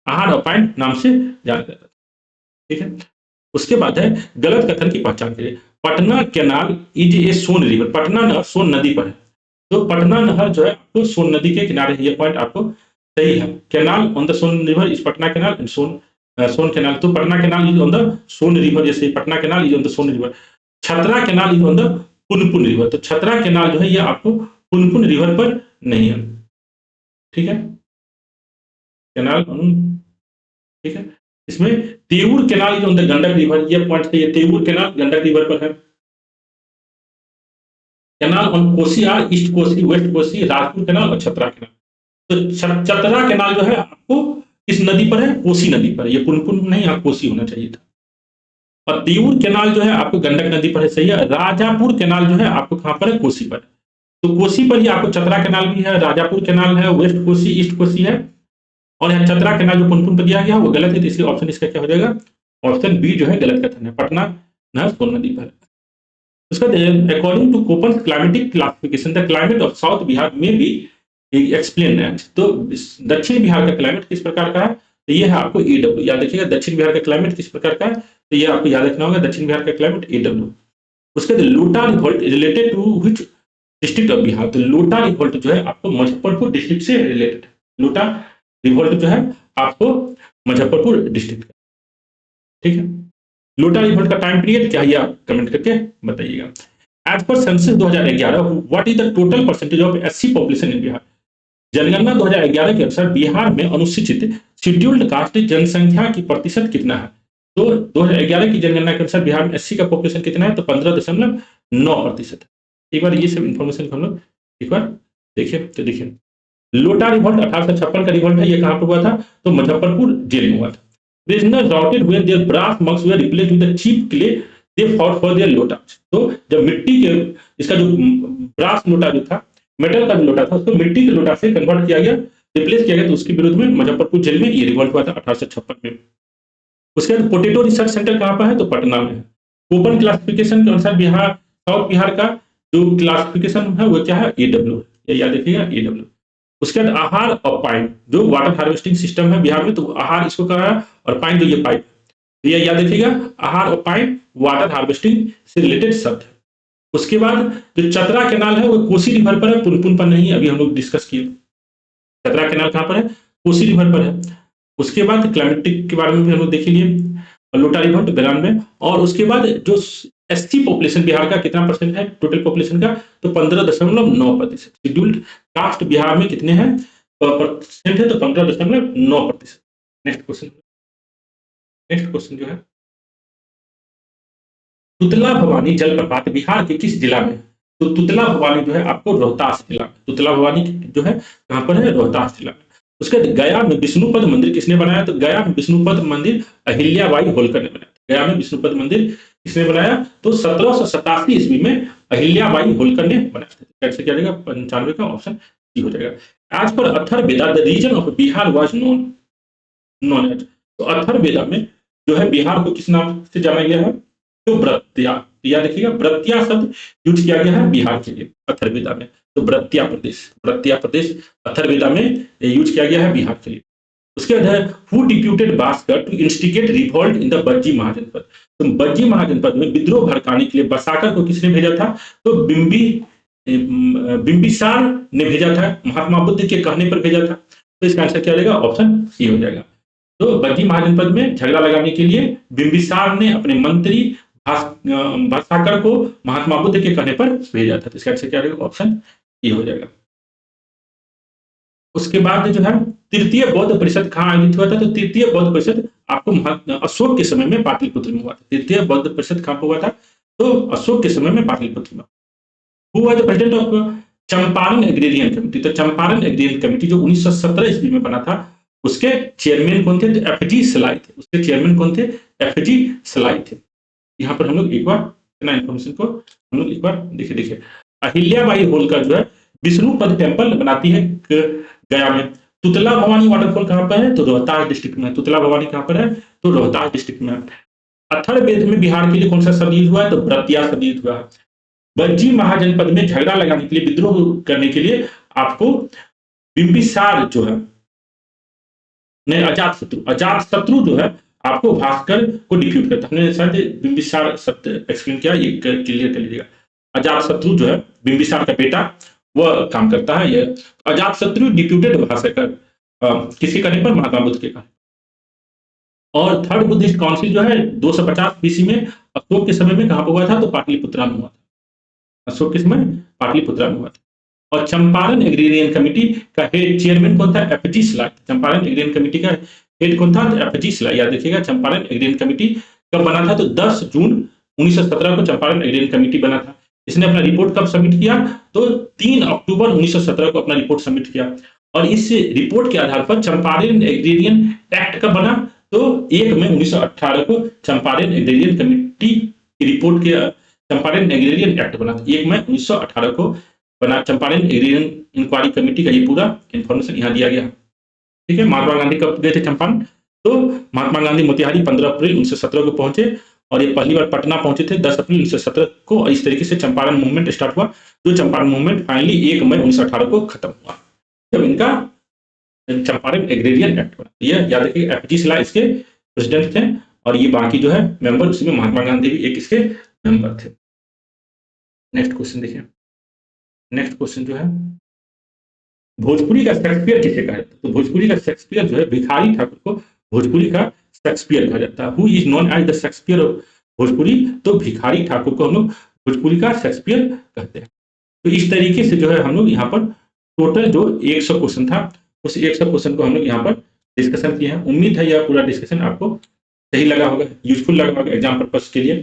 आहार अपाइन नाम से जाना जाता था। ठीक है। उसके बाद है गलत कथन की पहचान करिए। Patna canal is a Son river, Patna नहर सोन नदी पर है, तो पटना नहर जो है आपको सोन नदी के किनारे, ये पॉइंट आपको सही है। Canal on the Son river is Patna canal and Son canal, तो Patna canal is on the Son river, जैसे Patna canal is on the Son river. Chhatra canal is on the Punpun river, तो छतरा कैनाल जो है ये आपको पुनपुन रिवर पर नहीं है, ठीक है, कैनाल, ठीक है। इसमें Teur canal is on the Gandak river, ये पॉइंट सही है, तेऊर कैनाल गंडक रिवर पर है। Canal on Kosi are east Kosi, west Kosi, Rajpur canal और छतरा कैनाल, तो छतरा कैनाल जो है आपको किस नदी पर है, कोसी नदी पर, ये पुनपुन नहीं, यहाँ कोसी होना चाहिए था। और तेऊर कैनाल जो है आपको गंडक नदी पर है, सही है। राजापुर कैनाल जो है आपको कहां पर है, कोसी पर, तो कोसी पर ही आपको छतरा कैनाल भी है, राजापुर कैनाल है, वेस्ट कोसी, ईस्ट कोसी है, और यहाँ छतरा कैनाल जो पुनपुन पर दिया गया वो गलत है, तो इसलिए ऑप्शन इसका क्या हो जाएगा, ऑप्शन बी जो है गलत कथन है, पटना नहर सोन नदी पर है। उसका according to Koppen climatic classification the climate of south Bihar में भी एक्सप्लेन दैट, तो दक्षिण बिहार का क्लाइमेट किस प्रकार का है, तो ये है आपको EW, याद रखिएगा दक्षिण बिहार का क्लाइमेट किस प्रकार का है, तो ये आपको याद रखना होगा, दक्षिण बिहार का क्लाइमेट EW। उसके बाद Lota revolt related to which district of Bihar, तो लोटा रिवोल्ट जो है आपको मुजफ्फरपुर डिस्ट्रिक्ट से रिलेटेड, लोटा रिवोल्ट जो है आपको मुजफ्फरपुर डिस्ट्रिक्ट का, ठीक है। लोटा रिवोल्ट का टाइम पीरियड क्या है, आप कमेंट करके बताइएगा। As per census 2011 what is the total percentage of SC population in Bihar, जनगणना 2011 के अनुसार बिहार में अनुसूचित शेड्यूल्ड कास्ट जनसंख्या की प्रतिशत कितना है, तो 2011 की जनगणना के अनुसार बिहार में SC का पॉपुलेशन कितना है, तो 15.9%। एक बार ये सब इन्फॉर्मेशन हम लोग एक बार देखिए, तो देखिए लोटा रिवोल्ट 1856 का रिवोल्ट है, ये कहां पर हुआ था, तो मुजफ्फरपुर जेल में हुआ था। Prisoners routed when their brass mugs were replaced with the cheap clay they fought for their lotas, तो जब मिट्टी के इसका जो ब्रास लोटा जो था, मेटल का जो लोटा था, उसको मिट्टी के लोटा से कन्वर्ट किया गया, रिप्लेस किया गया, तो उसके विरोध में मुजफ्फरपुर जेल में ये रिवोल्ट हुआ था 1856 में। उसके बाद पोटैटो रिसर्च सेंटर कहां पर है, तो पटना में है। कोपन क्लासिफिकेशन के अनुसार बिहार, साउथ बिहार का जो क्लासिफिकेशन है वो क्या है, EW, याद रखिएगा EW। उसके बाद आहार और पाइप, जो वाटर हार्वेस्टिंग सिस्टम है बिहार में, तो आहार इसको कहा है, और पाइप जो ये पाइप, ये याद रखिएगा, आहार और पाइप वाटर हार्वेस्टिंग से रिलेटेड शब्द है। उसके बाद जो चतरा कैनाल है वो कोसी रिवर पर है, पुनपुन पर नहीं, अभी हम लोग डिस्कस किए। चतरा कैनाल कहां पर है, कोसी रिवर पर है। उसके बाद क्लाइमेटिक के बारे में भी हम लोग देख लिए, लोटा रिवर 92, और उसके बाद जो SC पॉपुलेशन बिहार का कितना परसेंट है टोटल पॉपुलेशन का, तो 15.9%। शेड्यूल्ड कास्ट बिहार में कितने हैं परसेंट है, तो 15.9%। नेक्स्ट क्वेश्चन जो है, तुतला भवानी जलप्रपात बिहार के किस जिला में, तो तुतला भवानी जो है आपको रोहतास जिला में, तुतला भवानी जो है कहां पर है, रोहतास जिला में। उसके बाद गया में विष्णुपद मंदिर किसने बनाया, तो गया में विष्णुपद मंदिर अहिल्याबाई होलकर ने बनाया। गया में विष्णुपद मंदिर किसने बनाया, तो 1787 ईस्वी में अहिल्याबाई होलकर ने बनाया था। कैसे क्या जाएगा, 95 का ऑप्शन सी हो जाएगा। As per Atharvaveda the region of Bihar was known as, तो अथर्ववेदा में जो है बिहार को किस नाम से जाना गया है, तो व्रत्या, याद रखिएगा व्रत्या शब्द यूज किया गया है बिहार के लिए अथर्ववेदा में, तो व्रत्या प्रदेश अथर्ववेदा में यूज किया गया है बिहार के लिए। उसके बाद है who deputed Bhaskar to instigate revolt in the Bajji Mahajanapada, तो बज्जी महाजनपद में विद्रोह भड़काने के लिए बसाकर को किसने भेजा था, तो बिंबिसार ने भेजा था, महात्मा बुद्ध के कहने पर भेजा था, तो इसका आंसर क्या हो जाएगा, ऑप्शन सी हो जाएगा। तो बज्जी महाजनपद में झगड़ा लगाने के लिए बिंबिसार ने अपने मंत्री भास्कर को महात्मा बुद्ध के कहने पर भेजा था, तो इसका आंसर क्या हो जाएगा, ऑप्शन ए हो जाएगा। उसके बाद जो है तृतीय बौद्ध परिषद कहाँ आयोजित हुआ था, तो तृतीय बौद्ध परिषद आपको अशोक के समय में पाटलिपुत्र में हुआ था। तृतीय बौद्ध परिषद कहाँ पर हुआ था, तो अशोक के समय में पाटलिपुत्र में। Who was the president of Champaran agrarian committee, तो चंपारण एग्रेरियन कमेटी जो 1917 ईस्वी में बना था, उसके चेयरमैन कौन थे, तो FG सलाई थे। उसके चेयरमैन कौन थे, FG सलाई थे। यहाँ पर हम लोग एक बार इन्फॉर्मेशन को हम लोग एक बार देखिए अहिल्याबाई होलकर जो है विष्णुपद टेम्पल बनाती है गया में। तुतला भवानी वाटरफॉल कहां पर है, तो रोहतास डिस्ट्रिक्ट में। तुतला भवानी कहां पर है, तो रोहतास डिस्ट्रिक्ट में। अथर्ववेद में बिहार के लिए कौन सा शब्द यूज हुआ है, तो व्रत्या शब्द यूज हुआ है। बज्जी महाजनपद में झगड़ा लगाने के लिए, विद्रोह करने के लिए आपको बिंबिसार जो है नहीं, अजात शत्रु जो है आपको भास्कर को डिफ्यूट करता है। हमने शायद बिंबिसार शब्द एक्सप्लेन किया, ये क्लियर कर लीजिएगा। अजातशत्रु जो है बिंबिसार का बेटा, वह काम करता है। ये अजातशत्रु डिप्यूटेड भास्कर किसी का नहीं पर महात्मा बुद्ध के का। और थर्ड बुद्धिस्ट काउंसिल जो है 250 बीसी में अशोक के समय में कहां पर हुआ था, तो पाटलिपुत्रा में हुआ था। अशोक के समय पाटलिपुत्रा में हुआ था। और चंपारण एग्रीरियन कमेटी का हेड चेयरमैन कौन था, F G Sly. Champaran agrarian committee का हेड कौन था, एफजी स्लाई। याद रखिएगा चंपारण एग्रीरियन कमेटी कब बना था, तो 10 जून 1917 को चंपारण एग्रीरियन कमेटी बना था। इसने अपना रिपोर्ट कब सबमिट किया, तो 3 अक्टूबर 1917 को अपना रिपोर्ट सबमिट किया। और इस रिपोर्ट के आधार पर चंपारण एग्रीरियन एक्ट कब बना, तो 1 मई 1918 को चंपारण एग्रीरियन कमेटी की रिपोर्ट के चंपारण एग्रीरियन एक्ट बना था। 1 मई 1918 को बना चंपारण एग्रीरियन इंक्वायरी कमेटी का ये पूरा इंफॉर्मेशन यहाँ दिया गया। ठीक है। महात्मा गांधी कब गए थे चंपारण, तो महात्मा गांधी मोतिहारी 15 अप्रैल 1917 को पहुंचे और ये पहली बार पटना पहुंचे थे 10 अप्रैल 1917 को। और इस तरीके से चंपारण मूवमेंट स्टार्ट हुआ, जो चंपारण मूवमेंट फाइनली 1 मई 1918 को खत्म हुआ, जब इनका चंपारण एग्रीरियन एक्ट बना। ये याद रखिए एफजी स्लाई इसके प्रेसिडेंट थे और ये बाकी जो है मेंबर, उसमें महात्मा गांधी भी एक इसके मेंबर थे। नेक्स्ट क्वेश्चन देखिए। नेक्स्ट क्वेश्चन जो है, भोजपुरी का शेक्सपियर किसे कहा जाता है, तो भोजपुरी का शेक्सपियर जो है भिखारी ठाकुर को भोजपुरी का शेक्सपियर कहा जाता है। Who is known as the Shakespeare of Bhojpuri, तो भिखारी ठाकुर को हम लोग भोजपुरी का शेक्सपियर कहते हैं। तो इस तरीके से जो है हम लोग यहाँ पर टोटल जो 100 क्वेश्चन था, उस 100 क्वेश्चन को हम लोग यहाँ पर डिस्कशन किए हैं। उम्मीद है यह पूरा डिस्कशन आपको सही लगा होगा, यूजफुल लगा होगा एग्जाम पर्पज के लिए।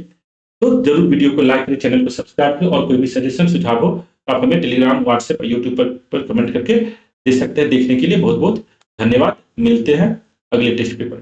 तो जरूर वीडियो को लाइक करें, चैनल को सब्सक्राइब करें और कोई भी सजेशन सुझाव हो तो आप हमें टेलीग्राम, व्हाट्सएप और यूट्यूब पर कमेंट करके दे सकते हैं। देखने के लिए बहुत बहुत धन्यवाद। मिलते हैं अगले टेस्ट पेपर में।